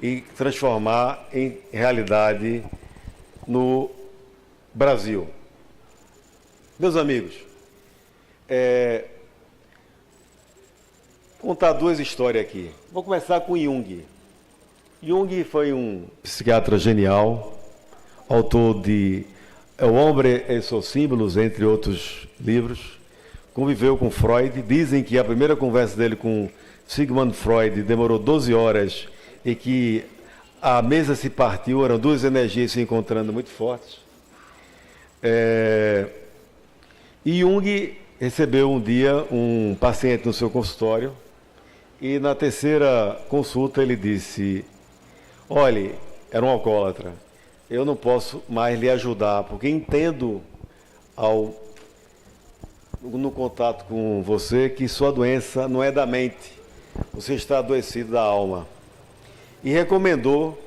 e transformar em realidade no Brasil. Meus amigos, contar duas histórias aqui. Vou começar com Jung. Jung foi um psiquiatra genial, autor de O Hombre e seus Símbolos, entre outros livros. Conviveu com Freud. Dizem que a primeira conversa dele com Sigmund Freud demorou 12 horas e que a mesa se partiu, eram duas energias se encontrando muito fortes. E Jung recebeu um dia um paciente no seu consultório e na terceira consulta ele disse: olhe, era um alcoólatra, eu não posso mais lhe ajudar, porque entendo no contato com você que sua doença não é da mente, você está adoecido da alma. E recomendou,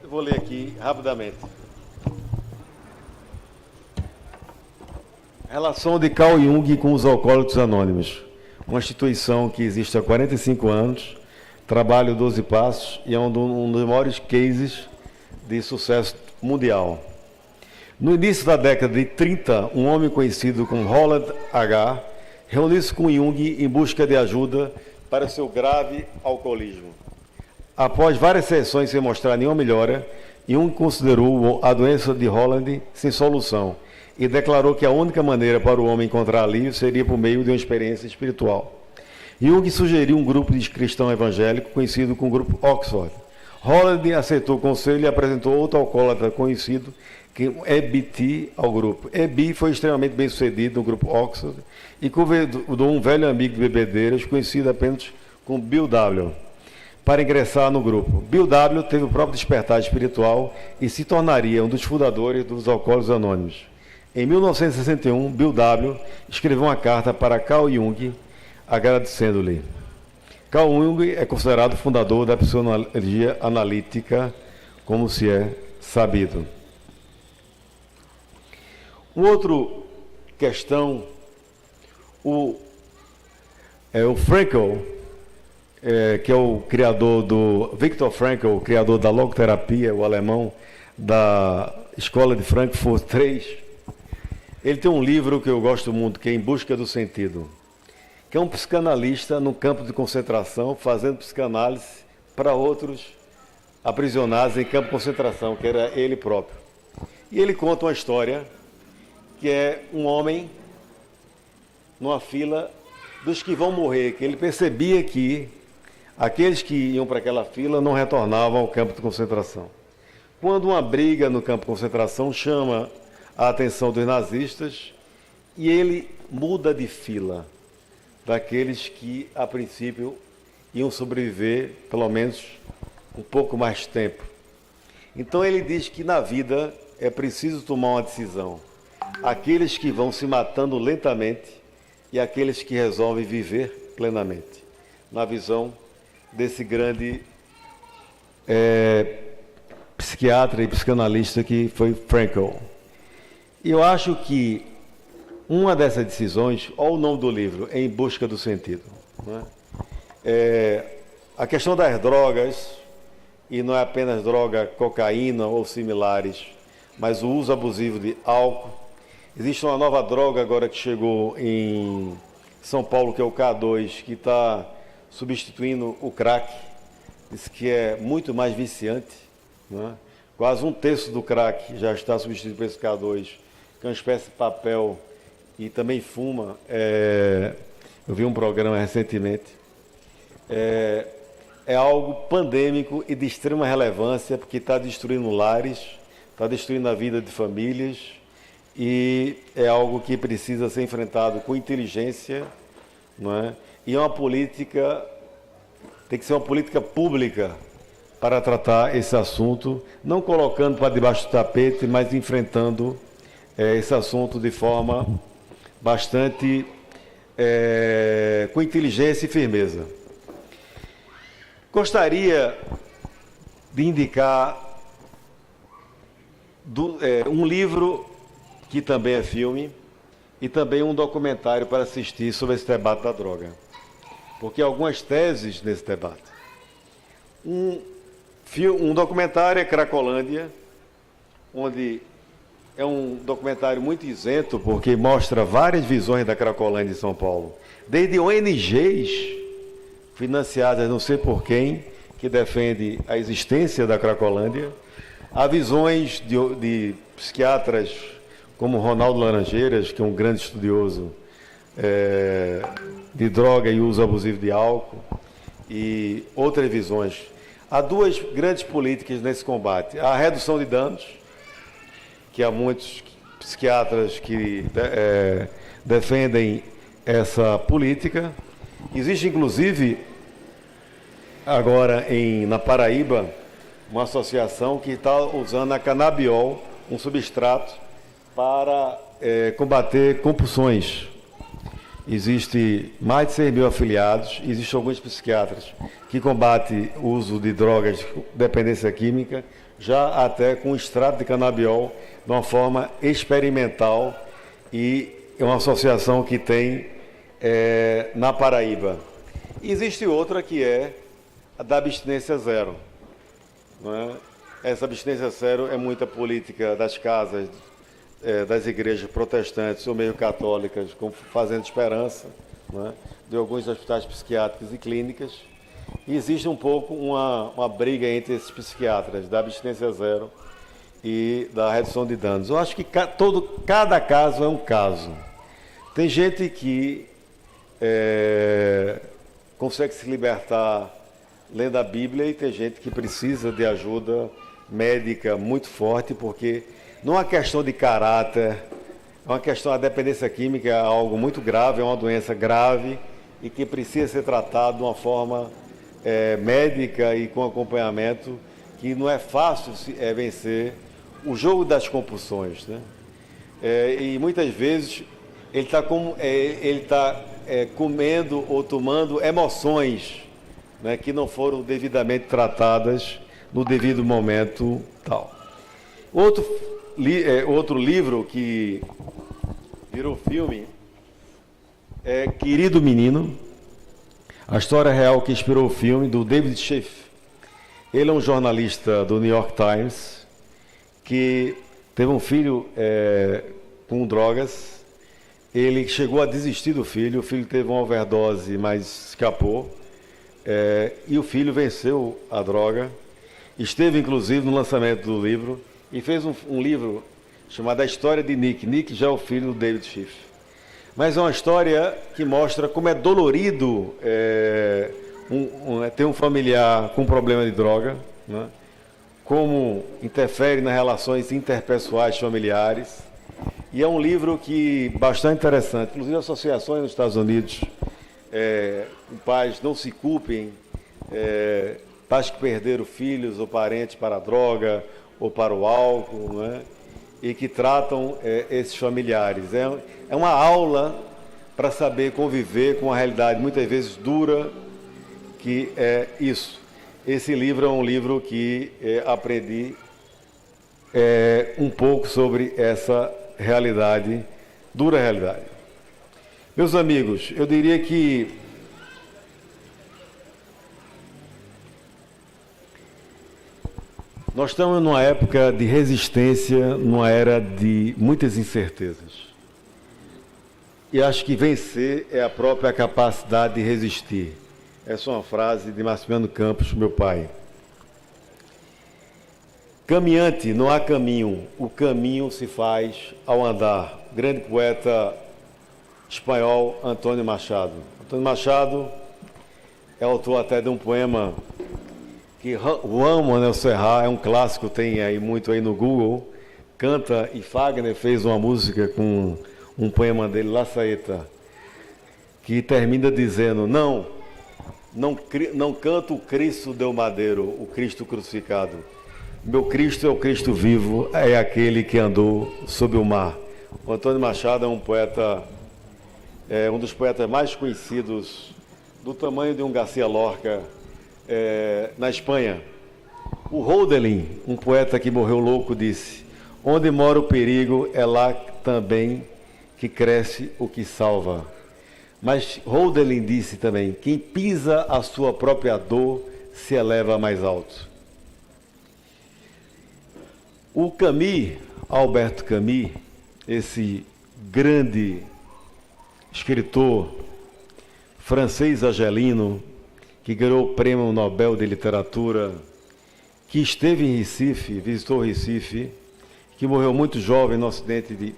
eu vou ler aqui rapidamente. Relação de Carl Jung com os Alcoólicos Anônimos. Uma instituição que existe há 45 anos, trabalha 12 passos e é um dos maiores cases de sucesso mundial. No início da década de 30, um homem conhecido como Roland H. reuniu-se com Jung em busca de ajuda para seu grave alcoolismo. Após várias sessões sem mostrar nenhuma melhora, Jung considerou a doença de Roland sem solução e declarou que a única maneira para o homem encontrar alívio seria por meio de uma experiência espiritual. Jung sugeriu um grupo de cristão evangélico conhecido como Grupo Oxford. Roland aceitou o conselho e apresentou outro alcoólatra conhecido como E.B.T. ao grupo. E.B. foi extremamente bem sucedido no Grupo Oxford e convidou um velho amigo de bebedeiras, conhecido apenas como Bill W., para ingressar no grupo. Bill W. teve o próprio despertar espiritual e se tornaria um dos fundadores dos Alcoólicos Anônimos. Em 1961, Bill W. escreveu uma carta para Carl Jung, agradecendo-lhe. Carl Jung é considerado o fundador da psicologia analítica, como se é sabido. Uma outra questão, o Frankl, que é o criador Viktor Frankl, criador da logoterapia, o alemão da Escola de Frankfurt 3, ele tem um livro que eu gosto muito, que é Em Busca do Sentido, que é um psicanalista no campo de concentração, fazendo psicanálise para outros aprisionados em campo de concentração, que era ele próprio. E ele conta uma história que é um homem numa fila dos que vão morrer, que ele percebia que aqueles que iam para aquela fila não retornavam ao campo de concentração. Quando uma briga no campo de concentração chama a atenção dos nazistas e ele muda de fila daqueles que, a princípio, iam sobreviver pelo menos um pouco mais tempo. Então ele diz que na vida é preciso tomar uma decisão. Aqueles que vão se matando lentamente e aqueles que resolvem viver plenamente. Na visão desse grande psiquiatra e psicanalista que foi Frankl. E eu acho que uma dessas decisões, olha o nome do livro, Em Busca do Sentido. A questão das drogas, e não é apenas droga, cocaína ou similares, mas o uso abusivo de álcool. Existe uma nova droga agora que chegou em São Paulo, que é o K2, que está substituindo o crack. Diz que é muito mais viciante. Quase um terço do crack já está substituído por esse K2, que é uma espécie de papel e também fuma. Eu vi um programa recentemente. É algo pandêmico e de extrema relevância, porque está destruindo lares, está destruindo a vida de famílias, e é algo que precisa ser enfrentado com inteligência, não é? E é uma política, tem que ser uma política pública para tratar esse assunto, não colocando para debaixo do tapete, mas enfrentando esse assunto de forma bastante com inteligência e firmeza. Gostaria de indicar um livro que também é filme e também um documentário para assistir sobre esse debate da droga. Porque há algumas teses nesse debate. Um documentário é Cracolândia, onde é um documentário muito isento, porque mostra várias visões da Cracolândia em São Paulo. Desde ONGs, financiadas não sei por quem, que defende a existência da Cracolândia, há visões de psiquiatras como Ronaldo Laranjeiras, que é um grande estudioso de droga e uso abusivo de álcool, e outras visões. Há duas grandes políticas nesse combate. A redução de danos, que há muitos psiquiatras que defendem essa política. Existe, inclusive, agora na Paraíba, uma associação que está usando a canabiol, um substrato, para combater compulsões. Existe mais de 6 mil afiliados, existem alguns psiquiatras que combatem o uso de drogas, dependência química, já até com extrato de canabiol, de uma forma experimental, e é uma associação que tem na Paraíba. E existe outra que é a da abstinência zero. Não é? Essa abstinência zero é muita política das casas, das igrejas protestantes ou meio católicas, como Fazendo Esperança, não é? De alguns hospitais psiquiátricos e clínicas. E existe um pouco uma briga entre esses psiquiatras da abstinência zero e da redução de danos. Eu acho que cada caso é um caso. Tem gente que consegue se libertar lendo a Bíblia e tem gente que precisa de ajuda médica muito forte, porque não é uma questão de caráter, é uma questão, a dependência química é algo muito grave, é uma doença grave e que precisa ser tratado de uma forma médica e com acompanhamento, que não é fácil vencer o jogo das compulsões, né? E muitas vezes ele está comendo ou tomando emoções, né, que não foram devidamente tratadas no devido momento tal. Outro livro que virou filme é Querido Menino, a história real que inspirou o filme, do David Schiff. Ele é um jornalista do New York Times que teve um filho com drogas. Ele chegou a desistir do filho, o filho teve uma overdose, mas escapou. E o filho venceu a droga. Esteve, inclusive, no lançamento do livro e fez um livro chamado A História de Nick. Nick já é o filho do David Schiff. Mas é uma história que mostra como é dolorido ter um familiar com problema de droga, né? Como interfere nas relações interpessoais familiares. E é um livro bastante interessante. Inclusive, associações nos Estados Unidos, pais não se culpem, pais que perderam filhos ou parentes para a droga ou para o álcool, né? E que tratam esses familiares. É uma aula para saber conviver com uma realidade muitas vezes dura, que é isso. Esse livro é um livro que aprendi um pouco sobre essa realidade, dura realidade. Meus amigos, eu diria que nós estamos numa época de resistência, numa era de muitas incertezas. E acho que vencer é a própria capacidade de resistir. Essa é uma frase de Marciliano Campos, meu pai. Caminhante, não há caminho, o caminho se faz ao andar. Grande poeta espanhol, Antônio Machado. Antônio Machado é autor até de um poema que Juan Manuel Serrat, é um clássico, tem aí muito aí no Google, canta, e Fagner fez uma música com um poema dele, La Saeta, que termina dizendo: não canto o Cristo del Madeiro, o Cristo crucificado. Meu Cristo é o Cristo vivo, é aquele que andou sob o mar. O Antônio Machado é um poeta, um dos poetas mais conhecidos, do tamanho de um Garcia Lorca, na Espanha. O Hölderlin, um poeta que morreu louco, disse: Onde mora o perigo, é lá também que cresce o que salva. Mas Hölderlin disse também, quem pisa a sua própria dor se eleva mais alto. O Camus, Alberto Camus, esse grande escritor francês argelino, que ganhou o Prêmio Nobel de Literatura, que esteve em Recife, visitou Recife, que morreu muito jovem no acidente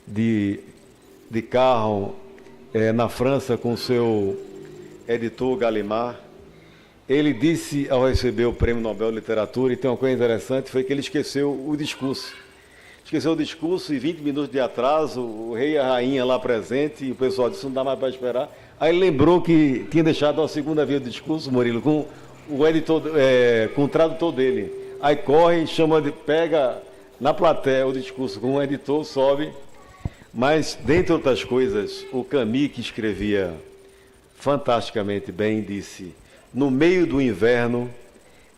de carro na França com seu editor Gallimard. Ele disse ao receber o Prêmio Nobel de Literatura, e tem uma coisa interessante, foi que ele esqueceu o discurso. Esqueceu o discurso e 20 minutos de atraso, o rei e a rainha lá presente, e o pessoal disse, não dá mais para esperar. Aí ele lembrou que tinha deixado a segunda via do discurso, Murilo, com o editor, com o tradutor dele. Aí corre, pega na plateia o discurso com o editor, sobe. Mas, dentre outras coisas, o Camus, que escrevia fantasticamente bem, disse, no meio do inverno,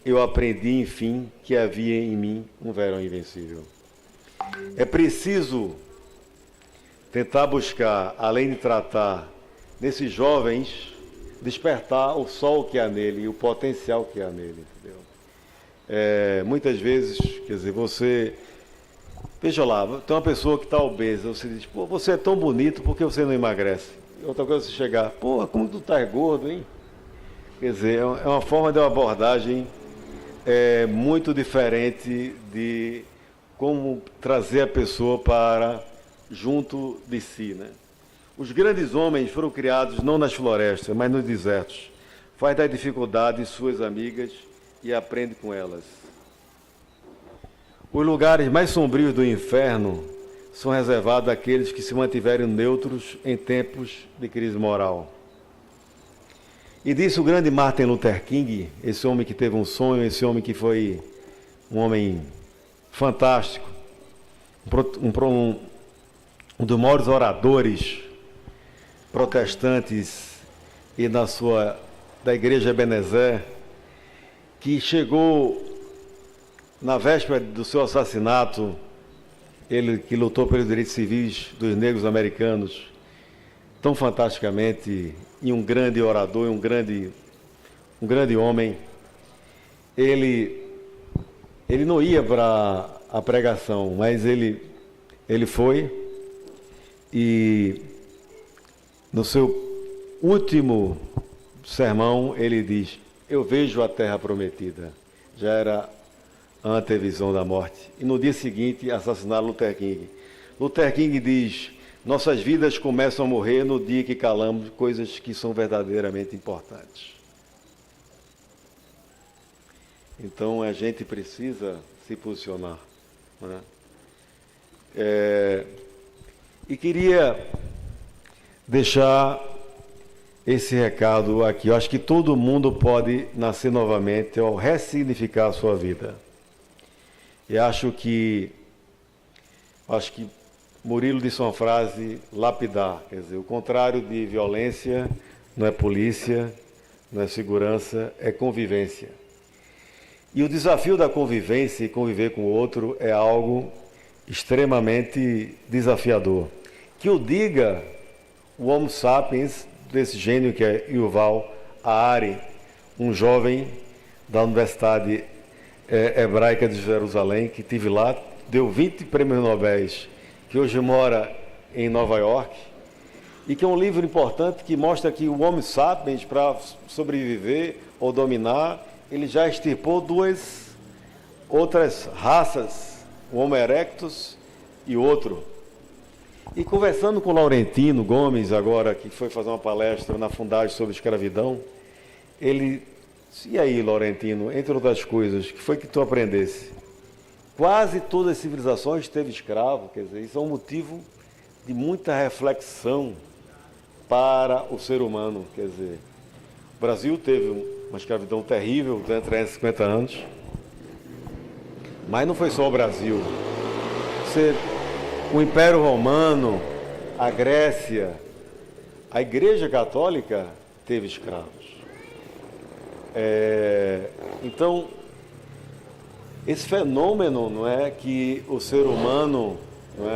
eu aprendi, enfim, que havia em mim um verão invencível. É preciso tentar buscar, além de tratar nesses jovens, despertar o sol que há nele e o potencial que há nele. Entendeu? Muitas vezes, quer dizer, você... Veja lá, tem uma pessoa que está obesa, você diz, pô, você é tão bonito, por que você não emagrece? Outra coisa é você chegar, pô, como tu tá gordo, hein? Quer dizer, é uma forma de uma abordagem muito diferente de como trazer a pessoa para junto de si, né? Os grandes homens foram criados não nas florestas, mas nos desertos. Faz das dificuldades suas amigas e aprende com elas. Os lugares mais sombrios do inferno são reservados àqueles que se mantiveram neutros em tempos de crise moral. E disse o grande Martin Luther King, esse homem que teve um sonho, esse homem que foi um homem fantástico, um dos maiores oradores protestantes e da igreja Ebenezer, que chegou na véspera do seu assassinato, ele que lutou pelos direitos civis dos negros americanos, tão fantasticamente, e um grande orador, um grande homem, ele não ia para a pregação, mas ele foi, e no seu último sermão ele diz, eu vejo a terra prometida. Já era a antevisão da morte. E no dia seguinte assassinaram Luther King. Luther King diz, nossas vidas começam a morrer no dia que calamos coisas que são verdadeiramente importantes. Então a gente precisa se posicionar, né? E queria deixar esse recado aqui. Eu acho que todo mundo pode nascer novamente ou ressignificar a sua vida. E acho que Murilo disse uma frase lapidar, quer dizer, o contrário de violência não é polícia, não é segurança, é convivência. E o desafio da convivência e conviver com o outro é algo extremamente desafiador. Que o diga o Homo sapiens, desse gênio que é Yuval Harari, um jovem da Universidade Hebraica de Jerusalém, que estive lá, deu 20 prêmios Nobel, que hoje mora em Nova York, e que é um livro importante que mostra que o Homo sapiens, para sobreviver ou dominar, ele já extirpou duas outras raças, o Homo erectus e outro. E conversando com o Laurentino Gomes, agora, que foi fazer uma palestra na Fundagem sobre escravidão, ele disse, e aí, Laurentino, entre outras coisas, o que foi que tu aprendesse? Quase todas as civilizações teve escravo, quer dizer, isso é um motivo de muita reflexão para o ser humano, quer dizer, o Brasil teve uma escravidão terrível durante 350 anos, mas não foi só o Brasil. O Império Romano, a Grécia, a Igreja Católica teve escravos. Então, esse fenômeno, não é, que o ser humano, não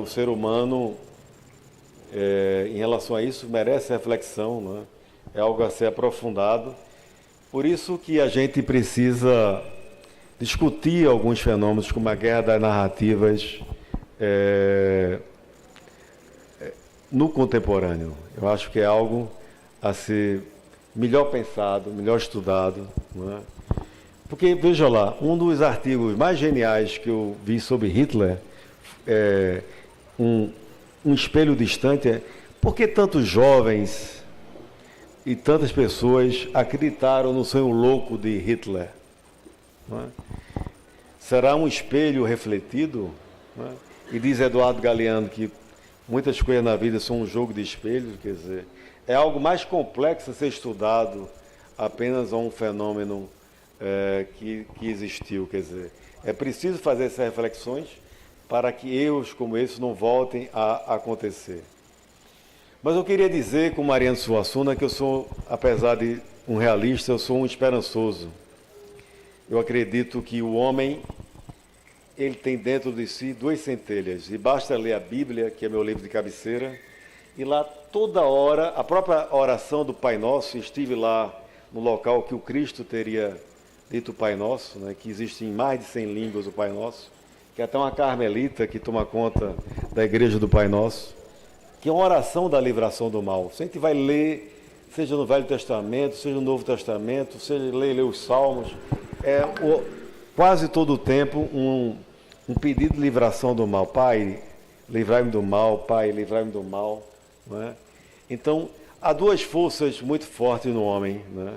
o ser humano, em relação a isso, merece reflexão, não é algo a ser aprofundado. Por isso que a gente precisa discutir alguns fenômenos, como a guerra das narrativas no contemporâneo. Eu acho que é algo a ser melhor pensado, melhor estudado, não é? Porque, veja lá, um dos artigos mais geniais que eu vi sobre Hitler, um espelho distante, é por que tantos jovens e tantas pessoas acreditaram no sonho louco de Hitler? Não é? Será um espelho refletido? Não é? E diz Eduardo Galeano que muitas coisas na vida são um jogo de espelhos, quer dizer, é algo mais complexo a ser estudado apenas a um fenômeno que existiu, quer dizer, é preciso fazer essas reflexões para que erros como esse não voltem a acontecer. Mas eu queria dizer, com Mariano Suassuna, que eu sou, apesar de um realista, eu sou um esperançoso. Eu acredito que o homem, ele tem dentro de si duas centelhas, e basta ler a Bíblia, que é meu livro de cabeceira, e lá toda hora, a própria oração do Pai Nosso, estive lá no local que o Cristo teria dito Pai Nosso, né, que existe em mais de 100 línguas o Pai Nosso, que é até uma carmelita que toma conta da igreja do Pai Nosso, que é uma oração da livração do mal. Se a gente vai ler, seja no Velho Testamento, seja no Novo Testamento, seja ler os Salmos, quase todo o tempo um pedido de livração do mal. Pai, livrai-me do mal, Pai, livrai-me do mal. Não é? Então, há duas forças muito fortes no homem, né?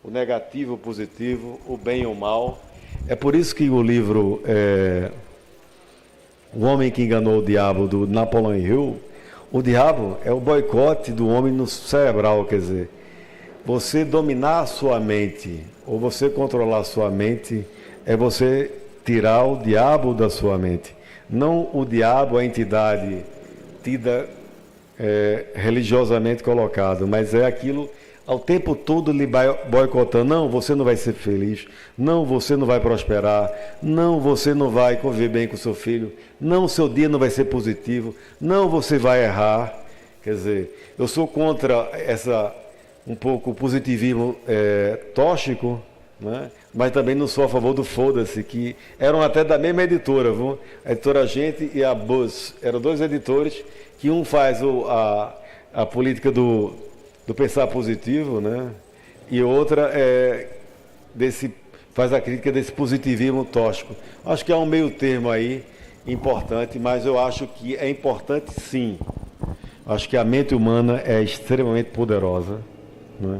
O negativo, o positivo, o bem e o mal. É por isso que o livro O Homem que Enganou o Diabo, do Napoleon Hill, o diabo é o boicote do homem no cerebral, quer dizer, você dominar a sua mente, ou você controlar a sua mente, é você tirar o diabo da sua mente. Não o diabo, a entidade tida religiosamente colocado, mas é aquilo ao tempo todo lhe boicotando. Não, você não vai ser feliz. Não, você não vai prosperar. Não, você não vai conviver bem com seu filho. Não, seu dia não vai ser positivo. Não, você vai errar. Quer dizer, eu sou contra um pouco o positivismo tóxico, né? Mas também não sou a favor do foda-se, que eram até da mesma editora, viu? A editora Gente e a Buzz. Eram dois editores, que um faz a política do pensar positivo, né? E outra faz a crítica desse positivismo tóxico. Acho que há um meio termo aí importante, mas eu acho que é importante sim. Acho que a mente humana é extremamente poderosa, né?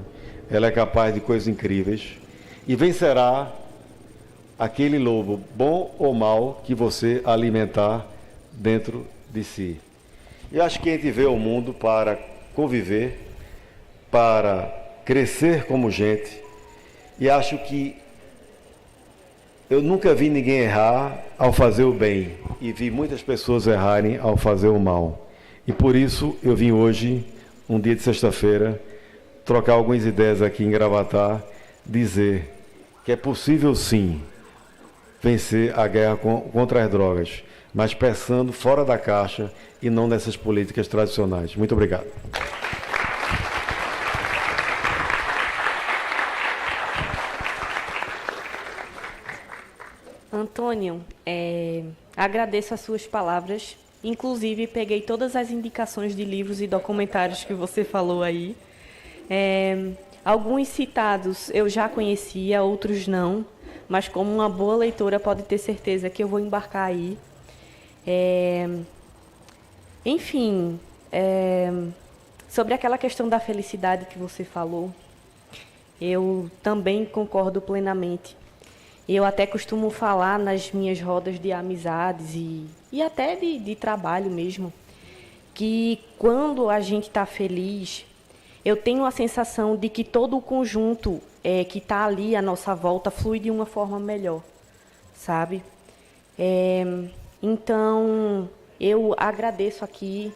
Ela é capaz de coisas incríveis e vencerá aquele lobo, bom ou mal, que você alimentar dentro de si. E acho que a gente vê o mundo para conviver, para crescer como gente, e acho que eu nunca vi ninguém errar ao fazer o bem, e vi muitas pessoas errarem ao fazer o mal. E por isso eu vim hoje, um dia de sexta-feira, trocar algumas ideias aqui em Gravatar, dizer que é possível sim vencer a guerra contra as drogas, mas pensando fora da caixa e não nessas políticas tradicionais. Muito obrigado. Antônio, agradeço as suas palavras. Inclusive, peguei todas as indicações de livros e documentários que você falou aí. Alguns citados eu já conhecia, outros não. Mas como uma boa leitora, pode ter certeza que eu vou embarcar aí. Enfim, sobre aquela questão da felicidade que você falou, eu também concordo plenamente. Eu até costumo falar nas minhas rodas de amizades e até de trabalho mesmo, que quando a gente está feliz, eu tenho a sensação de que todo o conjunto que está ali à nossa volta flui de uma forma melhor, sabe? Então, eu agradeço aqui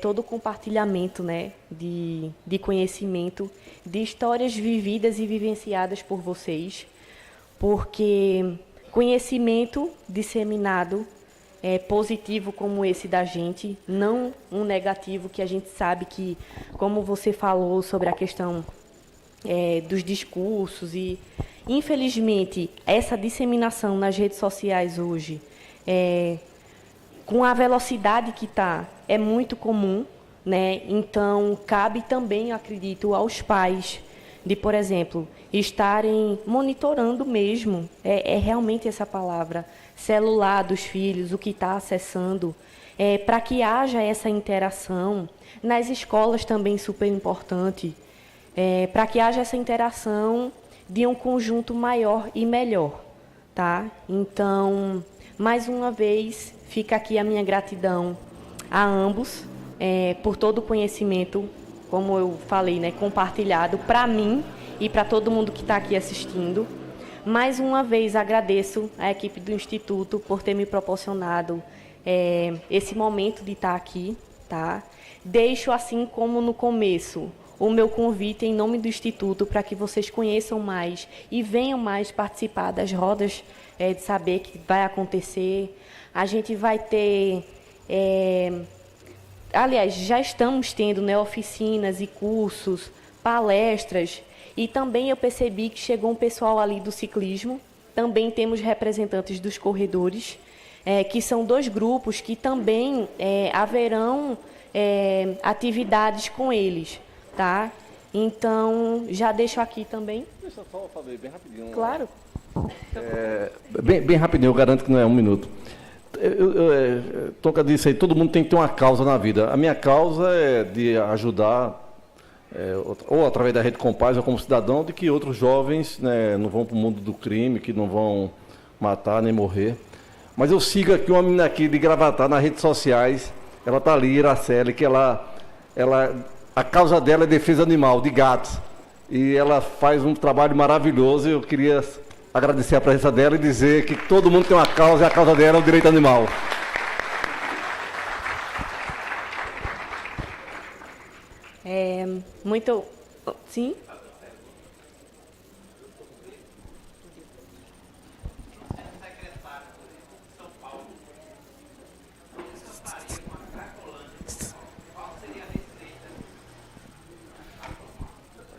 todo o compartilhamento, né, de conhecimento, de histórias vividas e vivenciadas por vocês, porque conhecimento disseminado positivo como esse da gente, não um negativo, que a gente sabe que, como você falou sobre a questão dos discursos e, infelizmente, essa disseminação nas redes sociais hoje, com a velocidade que está, é muito comum, né? Então, cabe também, acredito, aos pais de, por exemplo, estarem monitorando mesmo, realmente essa palavra, celular dos filhos, o que está acessando, para que haja essa interação. Nas escolas também super importante, para que haja essa interação de um conjunto maior e melhor, tá? Então, mais uma vez, fica aqui a minha gratidão a ambos, por todo o conhecimento, como eu falei, né, compartilhado para mim e para todo mundo que está aqui assistindo. Mais uma vez agradeço à equipe do Instituto por ter me proporcionado esse momento de estar aqui, tá? Deixo, assim como no começo, o meu convite em nome do Instituto para que vocês conheçam mais e venham mais participar das rodas de saber que vai acontecer. A gente vai ter... aliás, já estamos tendo, né, oficinas e cursos, palestras, e também eu percebi que chegou um pessoal ali do ciclismo, também temos representantes dos corredores, que são 2 grupos que também haverão atividades com eles, tá? Então, já deixo aqui também. Deixa eu só fazer bem rapidinho. Claro. Bem rapidinho, eu garanto que não é 1 minuto. Toca disso aí, todo mundo tem que ter uma causa na vida. A minha causa é de ajudar, ou através da Rede Compaz, ou como cidadão, de que outros jovens, né, não vão para o mundo do crime, que não vão matar nem morrer. Mas eu sigo aqui uma menina aqui de Gravatá nas redes sociais, ela está ali, Iraceli, que a causa dela é defesa animal, de gatos. E ela faz um trabalho maravilhoso. Eu queria agradecer a presença dela e dizer que todo mundo tem uma causa, e a causa dela é o direito animal. Muito... Sim?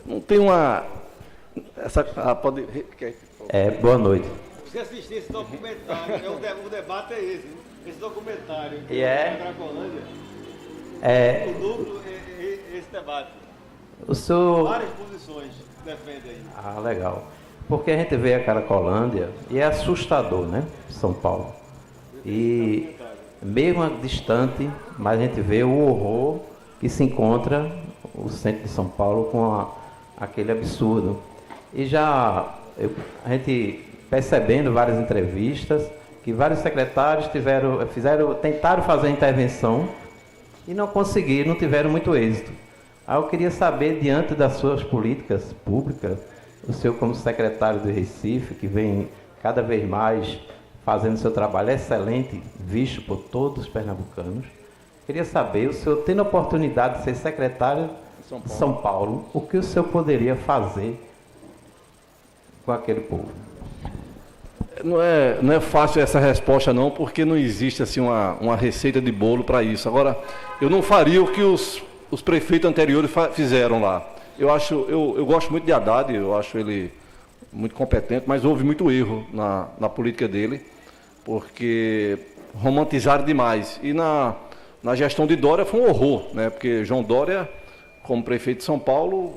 Não tem uma... pode... Boa noite. Você assistir esse documentário, o debate é esse documentário. E da Cracolândia. O núcleo é esse debate. O senhor... Várias posições defendem aí. Ah, legal. Porque a gente vê a Cracolândia e é assustador, né? São Paulo. E mesmo distante, mas a gente vê o horror que se encontra o centro de São Paulo com aquele absurdo. E já a gente percebendo várias entrevistas que vários secretários tentaram fazer a intervenção e não conseguiram, não tiveram muito êxito. Aí eu queria saber, diante das suas políticas públicas, o senhor como secretário do Recife, que vem cada vez mais fazendo seu trabalho excelente, visto por todos os pernambucanos, queria saber, o senhor tendo a oportunidade de ser secretário de São Paulo, o que o senhor poderia fazer com aquele povo? Não é fácil essa resposta não, porque não existe assim uma receita de bolo para isso. Agora, eu não faria o que os prefeitos anteriores fizeram lá. Eu gosto muito de Haddad, eu acho ele muito competente, mas houve muito erro na política dele, porque romantizaram demais. E na gestão de Dória foi um horror, né? Porque João Dória, como prefeito de São Paulo,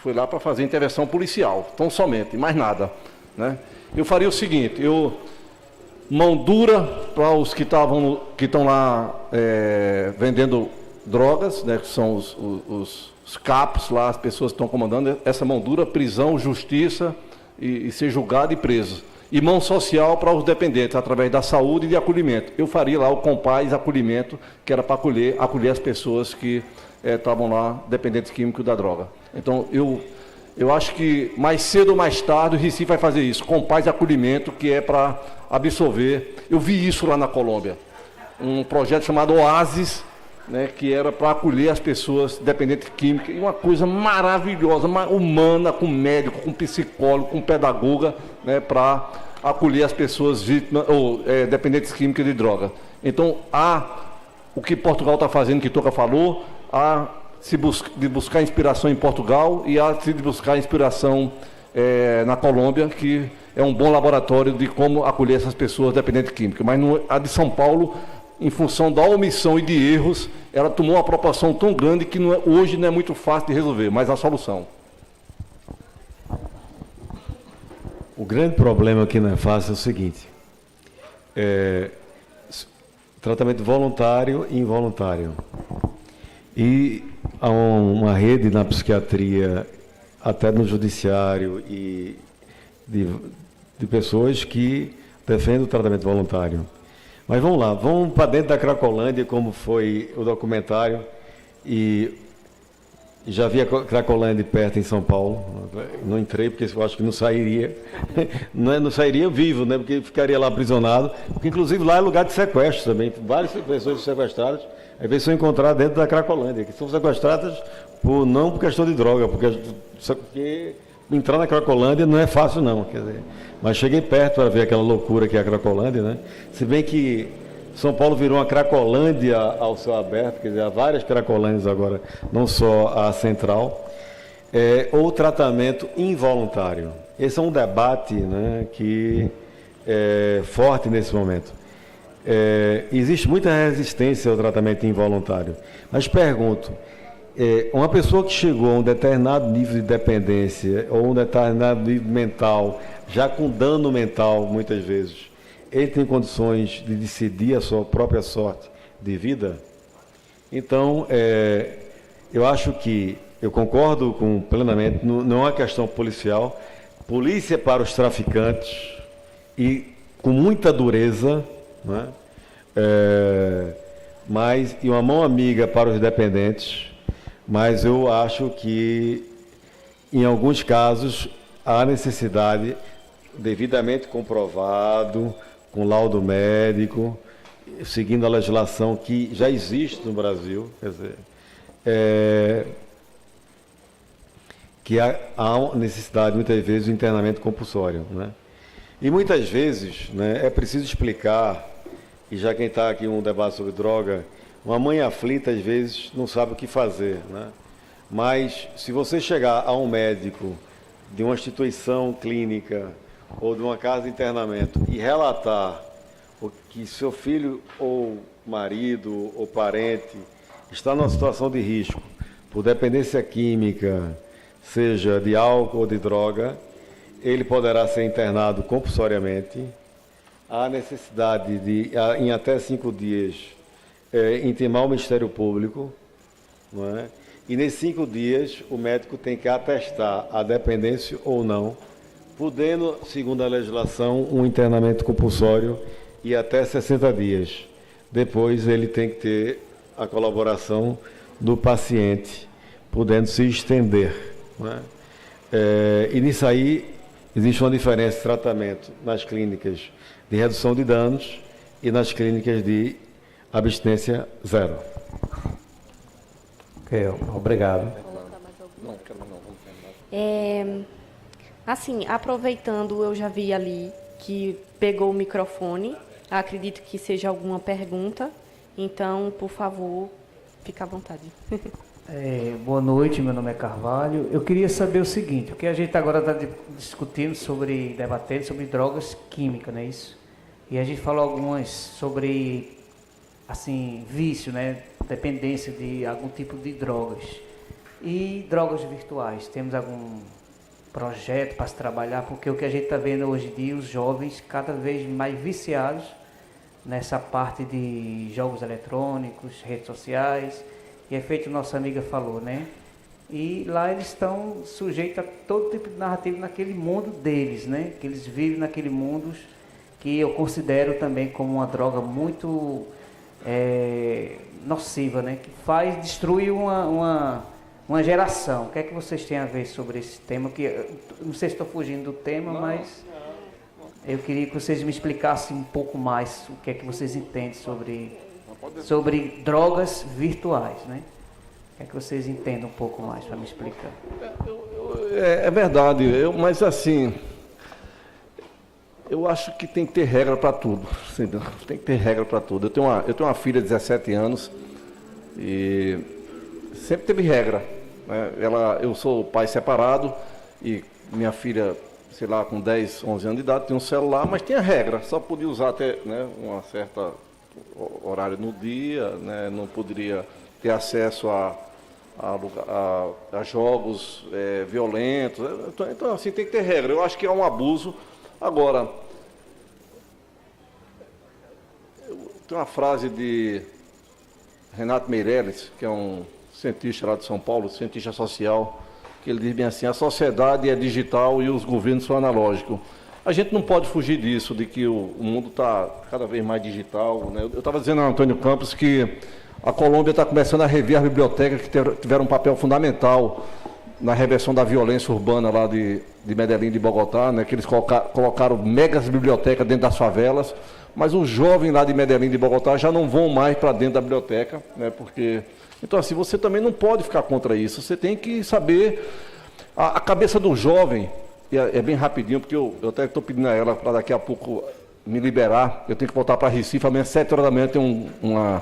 foi lá para fazer intervenção policial, tão somente, mais nada, né? Eu faria o seguinte, mão dura para os que estão lá vendendo drogas, né, que são os capos lá, as pessoas que estão comandando, essa mão dura, prisão, justiça e ser julgado e preso. E mão social para os dependentes, através da saúde e de acolhimento. Eu faria lá o Compaz Acolhimento, que era para acolher as pessoas que estavam lá dependentes químicos da droga. Então, eu acho que mais cedo ou mais tarde o Recife vai fazer isso, Compaz Acolhimento, que é para absorver. Eu vi isso lá na Colômbia, um projeto chamado Oasis, né, que era para acolher as pessoas dependentes químicas, e uma coisa maravilhosa, humana, com médico, com psicólogo, com pedagoga, né, para acolher as pessoas vítimas ou dependentes químicas de droga. Então, o que Portugal está fazendo, que Toca falou, de buscar inspiração em Portugal e de buscar inspiração na Colômbia, que é um bom laboratório de como acolher essas pessoas dependentes químicas. Mas a de São Paulo, em função da omissão e de erros, ela tomou uma proporção tão grande que hoje não é muito fácil de resolver, mas a solução. O grande problema que não é fácil é o seguinte: tratamento voluntário e involuntário. E há uma rede na psiquiatria, até no judiciário, e de pessoas que defendem o tratamento voluntário. Mas vamos lá, vamos para dentro da Cracolândia, como foi o documentário, e já vi a Cracolândia perto em São Paulo. Não entrei porque eu acho que não sairia, não sairia vivo, né? Porque ficaria lá aprisionado, porque inclusive lá é lugar de sequestro também, várias pessoas sequestradas, às vezes são encontradas dentro da Cracolândia, que são sequestradas não por questão de droga, porque entrar na Cracolândia não é fácil não, quer dizer, mas cheguei perto para ver aquela loucura que é a Cracolândia, né? Se bem que São Paulo virou uma Cracolândia ao céu aberto, quer dizer, há várias Cracolândias agora, não só a central, ou tratamento involuntário. Esse é um debate, né, que é forte nesse momento. Existe muita resistência ao tratamento involuntário, mas pergunto, uma pessoa que chegou a um determinado nível de dependência ou um determinado nível mental, já com dano mental muitas vezes, ele tem condições de decidir a sua própria sorte de vida? Então, eu acho que, eu concordo plenamente, não é uma questão policial, polícia para os traficantes e com muita dureza, né? E uma mão amiga para os dependentes, mas eu acho que, em alguns casos, há necessidade, devidamente comprovado, com laudo médico, seguindo a legislação que já existe no Brasil, quer dizer, que há necessidade, muitas vezes, do internamento compulsório, né? E muitas vezes, né, é preciso explicar, e já quem está aqui em um debate sobre droga, uma mãe aflita, às vezes, não sabe o que fazer, né? Mas, se você chegar a um médico de uma instituição clínica ou de uma casa de internamento e relatar que seu filho ou marido ou parente está numa situação de risco por dependência química, seja de álcool ou de droga, ele poderá ser internado compulsoriamente. Há necessidade de, em até 5 dias, intimar o Ministério Público, não é? E nesses 5 dias o médico tem que atestar a dependência ou não, podendo, segundo a legislação, um internamento compulsório e até 60 dias. Depois ele tem que ter a colaboração do paciente, podendo se estender, não é? E nisso aí existe uma diferença de tratamento nas clínicas de redução de danos e nas clínicas de abstinência zero. Ok, obrigado. Assim, aproveitando, eu já vi ali que pegou o microfone. Acredito que seja alguma pergunta. Então, por favor, fique à vontade. Boa noite, meu nome é Carvalho. Eu queria saber o seguinte, porque a gente agora está discutindo debatendo sobre drogas químicas, não é isso? E a gente falou algumas sobre, assim, vício, né? Dependência de algum tipo de drogas. E drogas virtuais, temos algum projeto para se trabalhar? Porque o que a gente está vendo hoje em dia, os jovens cada vez mais viciados nessa parte de jogos eletrônicos, redes sociais, e é feito nossa amiga falou, né? E lá eles estão sujeitos a todo tipo de narrativa naquele mundo deles, né? Que eles vivem naquele mundo que eu considero também como uma droga muito nociva, né? Que destrui uma geração. O que é que vocês têm a ver sobre esse tema? Que não sei se estou fugindo do tema, mas eu queria que vocês me explicassem um pouco mais o que é que vocês entendem sobre sobre drogas virtuais, né? É que vocês entendam um pouco mais para me explicar. É verdade, mas assim, eu acho que tem que ter regra para tudo. Tem que ter regra para tudo. Eu tenho uma filha de 17 anos e sempre teve regra, né? Eu sou pai separado e minha filha, sei lá, com 10, 11 anos de idade, tinha um celular, mas tinha regra. Só podia usar até, né, uma certa horário no dia, né? Não poderia ter acesso a jogos violentos. Então, assim, tem que ter regra. Eu acho que é um abuso. Agora, tem uma frase de Renato Meirelles, que é um cientista lá de São Paulo, cientista social, que ele diz bem assim: a sociedade é digital e os governos são analógicos. A gente não pode fugir disso, de que o mundo está cada vez mais digital, né? Eu estava dizendo ao Antônio Campos que a Colômbia está começando a rever as bibliotecas que tiveram um papel fundamental na reversão da violência urbana lá de Medellín e de Bogotá, né? Que eles colocaram megas bibliotecas dentro das favelas, mas os jovens lá de Medellín e de Bogotá já não vão mais para dentro da biblioteca, né? Porque... Então, assim, você também não pode ficar contra isso, você tem que saber a cabeça do jovem. E é bem rapidinho, porque eu até estou pedindo a ela para daqui a pouco me liberar. Eu tenho que voltar para Recife, amanhã às 7 horas da manhã tem um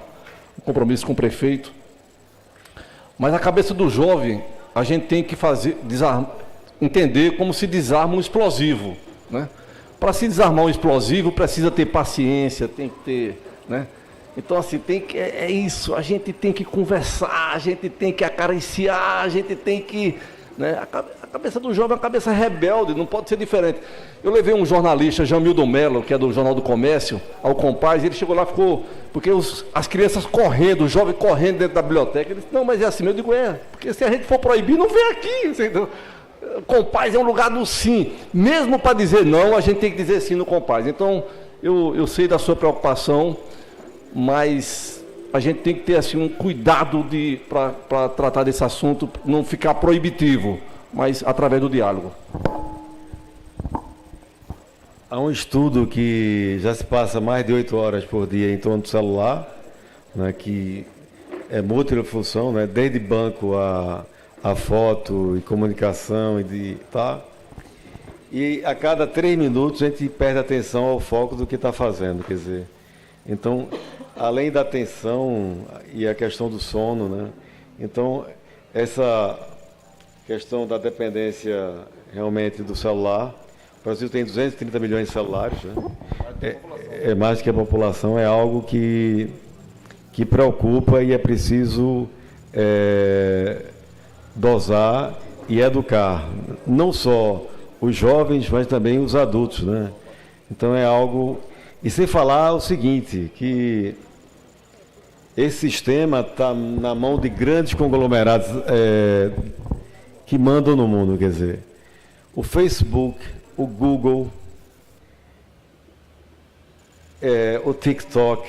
compromisso com o prefeito. Mas a cabeça do jovem, a gente tem que entender como se desarma um explosivo, né? Para se desarmar um explosivo, precisa ter paciência, tem que ter, né? Então, assim, é isso, a gente tem que conversar, a gente tem que acariciar, a gente tem que... Né? A cabeça do jovem é uma cabeça rebelde, não pode ser diferente. Eu levei um jornalista, Jamildo Mello, que é do Jornal do Comércio, ao Compaz, e ele chegou lá e ficou... Porque as crianças correndo, os jovens correndo dentro da biblioteca. Ele disse: não, mas é assim. Eu digo: porque se a gente for proibir, não vem aqui. Entendeu? Compaz é um lugar do sim. Mesmo para dizer não, a gente tem que dizer sim no Compaz. Então, eu sei da sua preocupação, mas a gente tem que ter assim, um cuidado para tratar desse assunto, não ficar proibitivo, mas através do diálogo. Há um estudo que já se passa mais de 8 horas por dia em torno do celular, né, que é multifunção, né, desde banco a foto e comunicação e a cada 3 minutos a gente perde atenção ao foco do que está fazendo, quer dizer. Então, além da atenção e a questão do sono, né, então essa questão da dependência realmente do celular. O Brasil tem 230 milhões de celulares, né? É mais que a população, é algo que preocupa e é preciso dosar e educar, não só os jovens, mas também os adultos, né? Então é algo... E sem falar o seguinte, que esse sistema está na mão de grandes conglomerados que mandam no mundo, quer dizer, o Facebook, o Google, o TikTok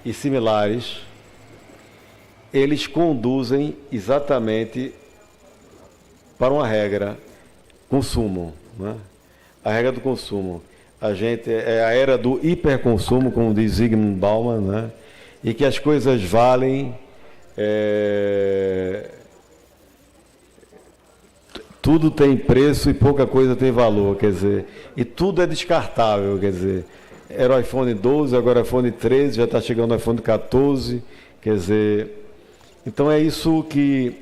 e similares, eles conduzem exatamente para uma regra: consumo, né? A regra do consumo. A gente é a era do hiperconsumo, como diz Zygmunt Bauman, né? E que as coisas valem, tudo tem preço e pouca coisa tem valor, quer dizer, e tudo é descartável, quer dizer, era o iPhone 12, agora o iPhone 13, já está chegando o iPhone 14, quer dizer, então é isso que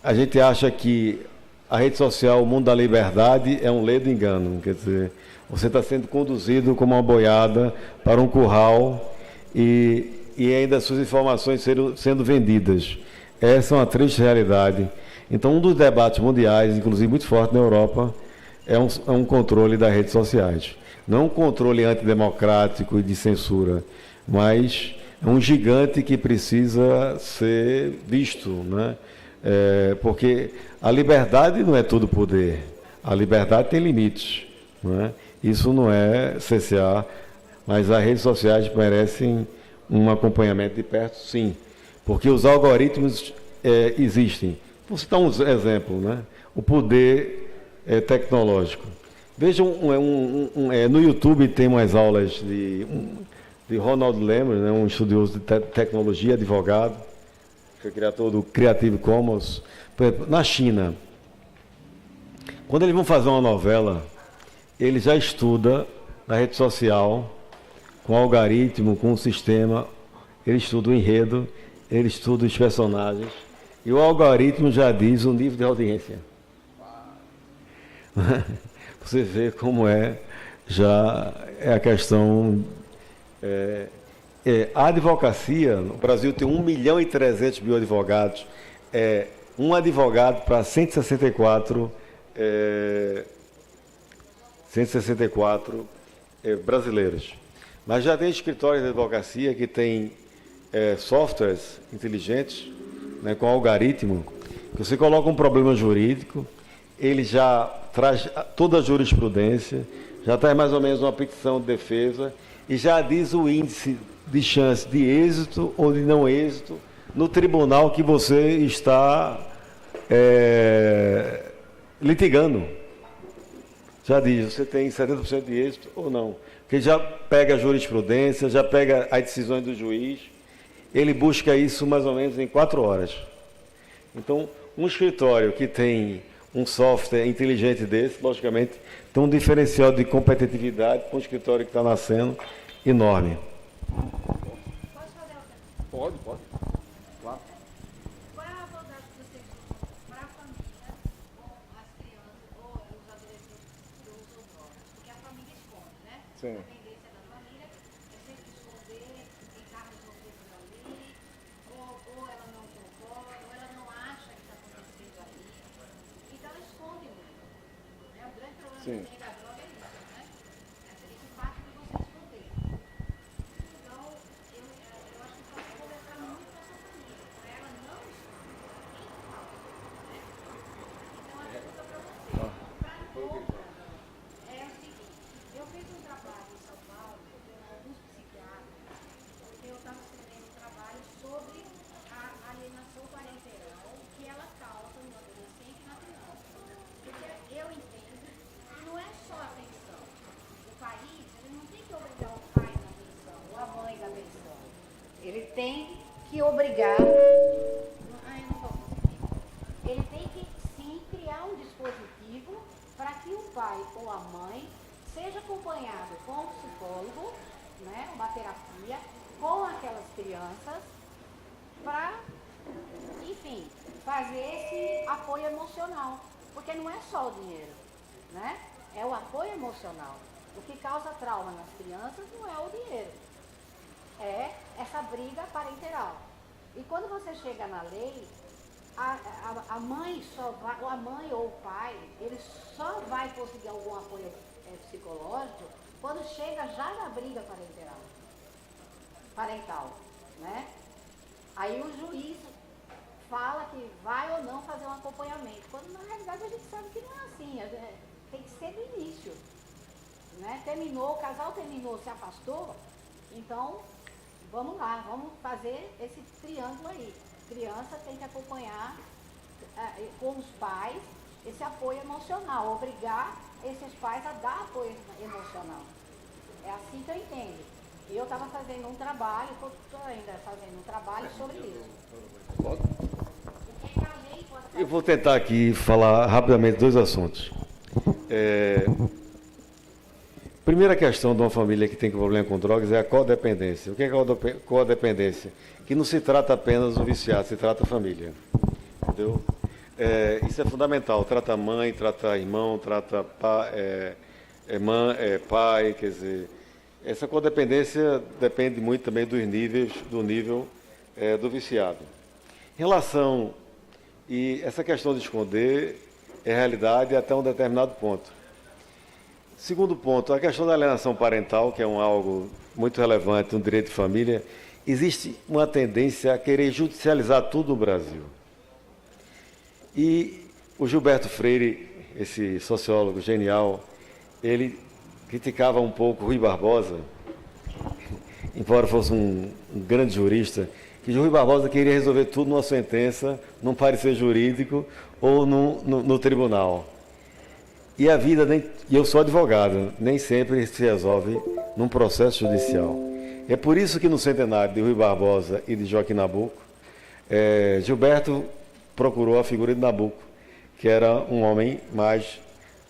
a gente acha que a rede social, o mundo da liberdade, é um ledo engano, quer dizer, você está sendo conduzido como uma boiada para um curral e ainda suas informações sendo vendidas. Essa é uma triste realidade. Então, um dos debates mundiais, inclusive muito forte na Europa, é um controle das redes sociais. Não um controle antidemocrático e de censura, mas é um gigante que precisa ser visto, né? Porque a liberdade não é todo poder. A liberdade tem limites, né? Isso não é CCA, mas as redes sociais merecem um acompanhamento de perto, sim. Porque os algoritmos existem. Vou citar um exemplo, né? O poder tecnológico. Vejam, no YouTube tem umas aulas de Ronald Lemmer, né, um estudioso de tecnologia, advogado, foi criador do Creative Commons. Por exemplo, na China, quando eles vão fazer uma novela, ele já estuda na rede social, com algoritmo, com o sistema, ele estuda o enredo, ele estuda os personagens, e o algoritmo já diz o nível de audiência. Você vê como já é a questão... a advocacia, no Brasil tem 1.300.000 advogados, um advogado para 164 brasileiros. Mas já tem escritórios de advocacia que tem softwares inteligentes, né, com algoritmo, que você coloca um problema jurídico, ele já traz toda a jurisprudência, já traz mais ou menos uma petição de defesa e já diz o índice de chance de êxito ou de não êxito no tribunal que você está litigando. Já diz, você tem 70% de êxito ou não. Porque já pega a jurisprudência, já pega as decisões do juiz, ele busca isso mais ou menos em 4 horas. Então, um escritório que tem um software inteligente desse, logicamente, tem um diferencial de competitividade para um escritório que está nascendo enorme. Pode. Claro. Qual é a abordagem que vocês usam para a família, com as crianças ou os adolescentes que usam drogas? Porque a família esconde, né? Sim. A tendência da família é sempre esconder, tentar resolver por ali, ou ela não concorda, ou ela não acha que está acontecendo ali. Então ela esconde muito. Né? O grande problema Sim. da droga é isso, né? Esse fato de você esconder. Então, eu acho que pode conversar muito com essa família, para ela não esconder quem fala. Né? Então, a pergunta para você, para outra, é o seguinte: eu fiz um trabalho em São Paulo com alguns psiquiatras, porque eu estava escrevendo um trabalho sobre a alienação parental que ela causa no adolescente e na criança. Porque eu entendo que não é só a pensão. O país, ele não tem que obrigar o pai na pensão, ou a mãe na pensão. Ele tem que obrigar. Ai, não vou conseguir. Ele tem que sim criar um dispositivo para que o pai ou a mãe seja acompanhado com um psicólogo, né, uma terapia, com aquelas crianças, para, enfim, fazer esse apoio emocional. Porque não é só o dinheiro, né? É o apoio emocional. O que causa trauma nas crianças não é o dinheiro, é essa briga parental. E quando você chega na lei, a mãe só vai, ou a mãe ou o pai, ele só vai conseguir algum apoio psicológico quando chega já na briga parental, né? Aí o juiz fala que vai ou não fazer um acompanhamento, quando na realidade a gente sabe que não é assim, tem que ser do início, né? Terminou, o casal terminou, se afastou, então vamos lá, vamos fazer esse triângulo aí. Criança tem que acompanhar com os pais esse apoio emocional, obrigar esses pais a dar apoio emocional. É assim que eu entendo. Eu estava fazendo um trabalho, estou ainda fazendo um trabalho sobre isso. Eu vou tentar aqui falar rapidamente 2 assuntos. Primeira questão de uma família que tem problema com drogas é a codependência. O que é codependência? Que não se trata apenas do viciado, se trata a família. Entendeu? Isso é fundamental. Trata mãe, trata irmão, trata pai, quer dizer... Essa codependência depende muito também do nível do viciado. Em relação... E essa questão de esconder é realidade até um determinado ponto. Segundo ponto, a questão da alienação parental, que é algo muito relevante, um direito de família, existe uma tendência a querer judicializar tudo no Brasil. E o Gilberto Freire, esse sociólogo genial, ele criticava um pouco Rui Barbosa, embora fosse um grande jurista, que Rui Barbosa queria resolver tudo numa sentença, num parecer jurídico ou no tribunal. E a vida, e eu sou advogado, nem sempre se resolve num processo judicial. É por isso que no centenário de Rui Barbosa e de Joaquim Nabuco, Gilberto procurou a figura de Nabuco, que era um homem mais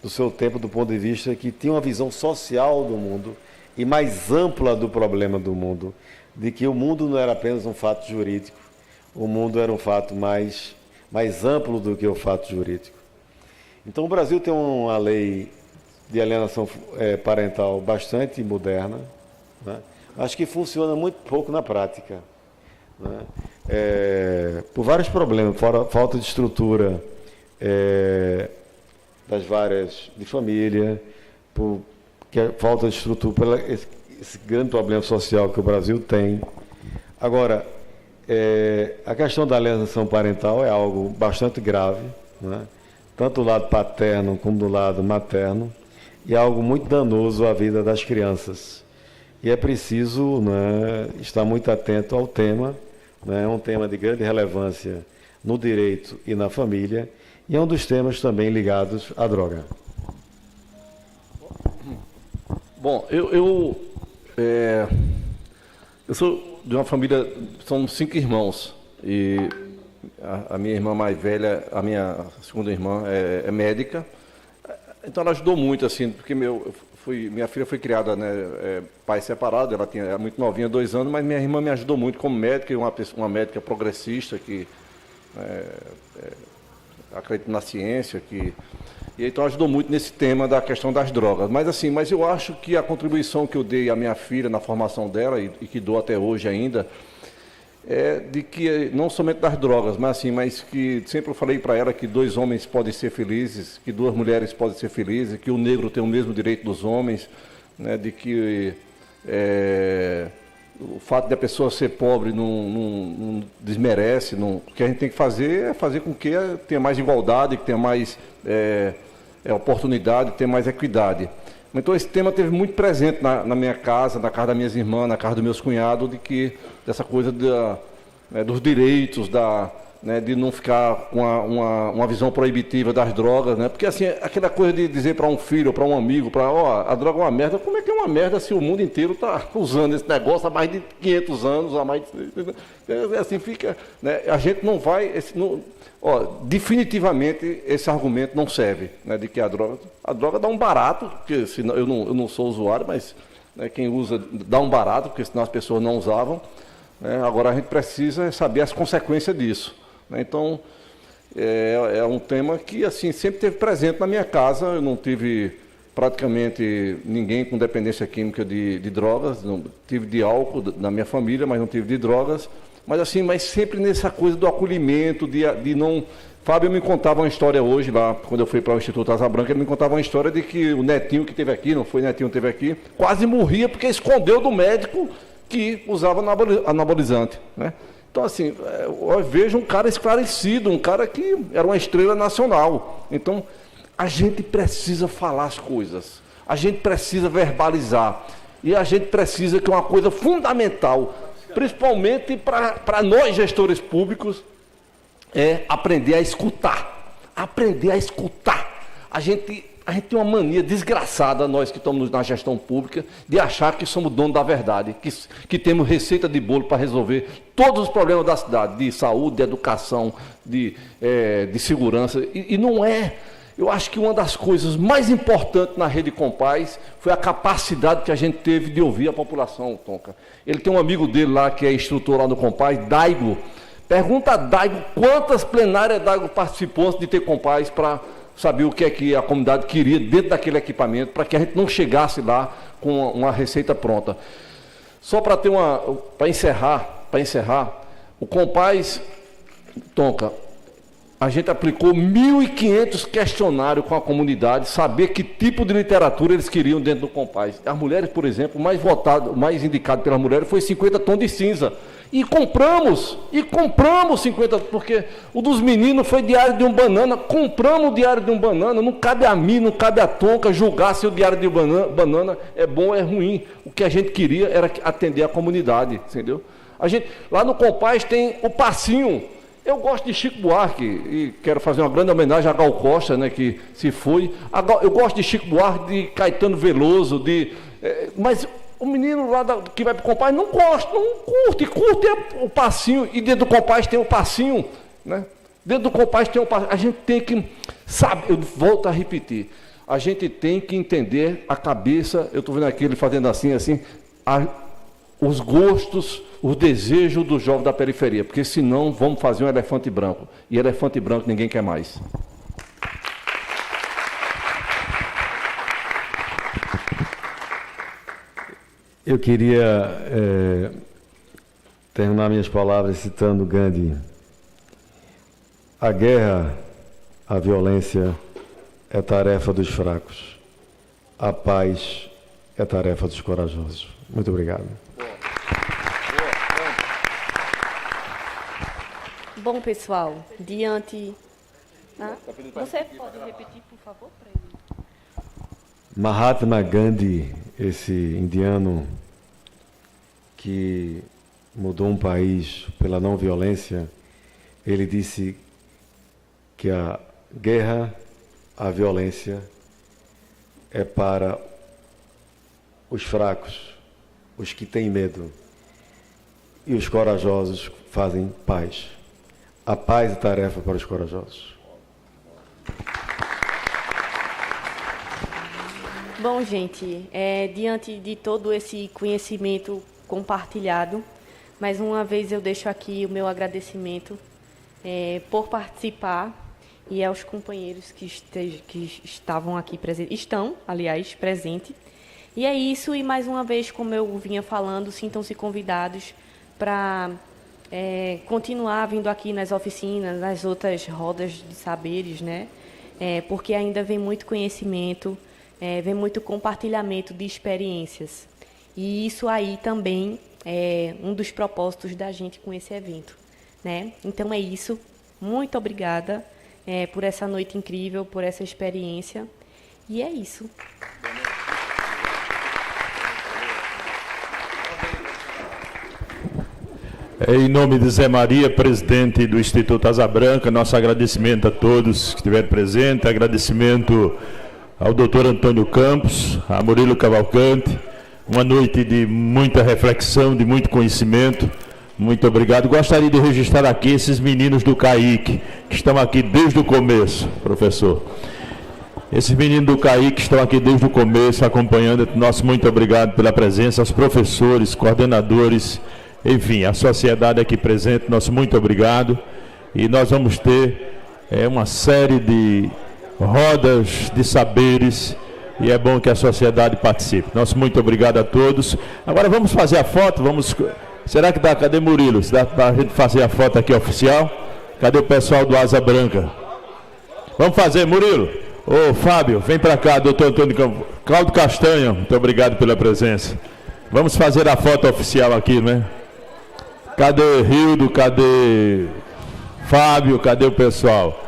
do seu tempo, do ponto de vista que tinha uma visão social do mundo e mais ampla do problema do mundo, de que o mundo não era apenas um fato jurídico, o mundo era um fato mais amplo do que o fato jurídico. Então o Brasil tem uma lei de alienação parental bastante moderna, né? Acho que funciona muito pouco na prática, né? Por vários problemas, falta de estrutura das várias de família, falta de estrutura, esse grande problema social que o Brasil tem. Agora, a questão da alienação parental é algo bastante grave, né? Tanto do lado paterno como do lado materno, e é algo muito danoso à vida das crianças. E é preciso, né, estar muito atento ao tema, né? É um tema de grande relevância no direito e na família, e é um dos temas também ligados à droga. Bom, eu sou de uma família, somos 5 irmãos, e a minha irmã mais velha, a minha segunda irmã é médica, então ela ajudou muito, assim, porque minha filha foi criada, né, pai separado, ela era muito novinha, 2 anos, mas minha irmã me ajudou muito como médica, e uma médica progressista que acredita na ciência, e então ajudou muito nesse tema da questão das drogas. Mas eu acho que a contribuição que eu dei à minha filha na formação dela, e que dou até hoje ainda, é de que, não somente das drogas, mas que sempre eu falei para ela que 2 homens podem ser felizes, que 2 mulheres podem ser felizes, que o negro tem o mesmo direito dos homens, né, de que o fato de a pessoa ser pobre não desmerece. O que a gente tem que fazer é fazer com que tenha mais igualdade, que tenha mais oportunidade, tenha mais equidade. Então esse tema esteve muito presente na minha casa, na casa das minhas irmãs, na casa dos meus cunhados, dessa coisa dos direitos, de não ficar com uma visão proibitiva das drogas, né? Porque assim, aquela coisa de dizer para um filho, para um amigo, a droga é uma merda. Como é que é uma merda se o mundo inteiro está usando esse negócio há mais de 500 anos, assim fica, né? A gente não vai, definitivamente esse argumento não serve, né, de que a droga dá um barato, porque senão, eu não sou usuário, mas, né, quem usa dá um barato, porque senão as pessoas não usavam, né? Agora a gente precisa saber as consequências disso, né? Então é um tema que assim sempre esteve presente na minha casa. Eu não tive praticamente ninguém com dependência química de drogas, não tive de álcool na minha família, mas não tive de drogas. Mas sempre nessa coisa do acolhimento, de não... Fábio me contava uma história hoje lá, quando eu fui para o Instituto Asa Branca, ele me contava uma história de que o netinho que teve aqui, não foi netinho que teve aqui, quase morria porque escondeu do médico que usava anabolizante, né? Então, assim, eu vejo um cara esclarecido, um cara que era uma estrela nacional. Então, a gente precisa falar as coisas, a gente precisa verbalizar, e a gente precisa, que é uma coisa fundamental, principalmente para nós gestores públicos, é aprender a escutar. Aprender a escutar. A gente tem uma mania desgraçada, nós que estamos na gestão pública, de achar que somos donos da verdade, que temos receita de bolo para resolver todos os problemas da cidade, de saúde, de educação, de segurança, e não é. Eu acho que uma das coisas mais importantes na Rede Compaz foi a capacidade que a gente teve de ouvir a população, Tonka. Ele tem um amigo dele lá, que é instrutor lá no Compaz, Daigo. Pergunta a Daigo quantas plenárias Daigo participou antes de ter Compaz, para saber o que é que a comunidade queria dentro daquele equipamento, para que a gente não chegasse lá com uma receita pronta. Só para encerrar, o Compaz, Tonka, a gente aplicou 1.500 questionários com a comunidade, saber que tipo de literatura eles queriam dentro do Compaz. As mulheres, por exemplo, o mais indicado pelas mulheres foi 50 tons de cinza. E compramos 50, porque o dos meninos foi Diário de um Banana. Compramos o Diário de um Banana. Não cabe a mim, não cabe a Tonka julgar se o Diário de Banana é bom ou é ruim. O que a gente queria era atender a comunidade, entendeu? Lá no Compaz tem o Passinho. Eu gosto de Chico Buarque e quero fazer uma grande homenagem a Gal Costa, né, que se foi. Eu gosto de Chico Buarque, de Caetano Veloso, mas O menino lá que vai para o Compaz não gosta, não curte é o passinho, e dentro do Compaz tem o passinho, né? Dentro do Compaz tem o passinho. A gente tem que, sabe, eu volto a repetir, a gente tem que entender a cabeça, eu estou vendo aqui ele fazendo assim, os gostos, os desejos do jovem da periferia, porque senão vamos fazer um elefante branco, e elefante branco ninguém quer mais. Eu queria terminar minhas palavras citando Gandhi. A guerra, a violência é tarefa dos fracos. A paz é tarefa dos corajosos. Muito obrigado. Bom, pessoal, diante... Você pode repetir, por favor, para ele? Mahatma Gandhi, esse indiano que mudou um país pela não violência, ele disse que a guerra, a violência é para os fracos, os que têm medo, e os corajosos fazem paz. A paz é tarefa para os corajosos. Bom, gente, diante de todo esse conhecimento compartilhado, mais uma vez eu deixo aqui o meu agradecimento por participar e aos companheiros que estavam aqui presentes, estão, aliás, presentes. E é isso, e mais uma vez, como eu vinha falando, sintam-se convidados para continuar vindo aqui nas oficinas, nas outras rodas de saberes, né? Porque ainda vem muito conhecimento, vem muito compartilhamento de experiências. E isso aí também é um dos propósitos da gente com esse evento, né? Então é isso. Muito obrigada por essa noite incrível, por essa experiência. E é isso. Em nome de Zé Maria, presidente do Instituto Asa Branca, nosso agradecimento a todos que estiveram presentes, agradecimento ao doutor Antônio Campos, a Murilo Cavalcante, uma noite de muita reflexão, de muito conhecimento. Muito obrigado. Gostaria de registrar aqui esses meninos do CAIC, que estão aqui desde o começo, professor. Esses meninos do CAIC estão aqui desde o começo, acompanhando. Nosso muito obrigado pela presença, aos professores, coordenadores, enfim, a sociedade aqui presente, nosso muito obrigado. E nós vamos ter uma série de rodas de saberes, e é bom que a sociedade participe. Nosso muito obrigado a todos. Agora vamos fazer a foto, será que dá? Cadê Murilo? Se dá para a gente fazer a foto aqui oficial? Cadê o pessoal do Asa Branca? Vamos fazer, Murilo? Ô, Fábio, vem para cá, doutor Antônio Campos. Cláudio Castanho, muito obrigado pela presença. Vamos fazer a foto oficial aqui, né? Cadê Rildo? Cadê Fábio? Cadê o pessoal?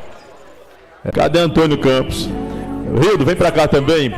Cadê Antônio Campos? Rildo, vem para cá também.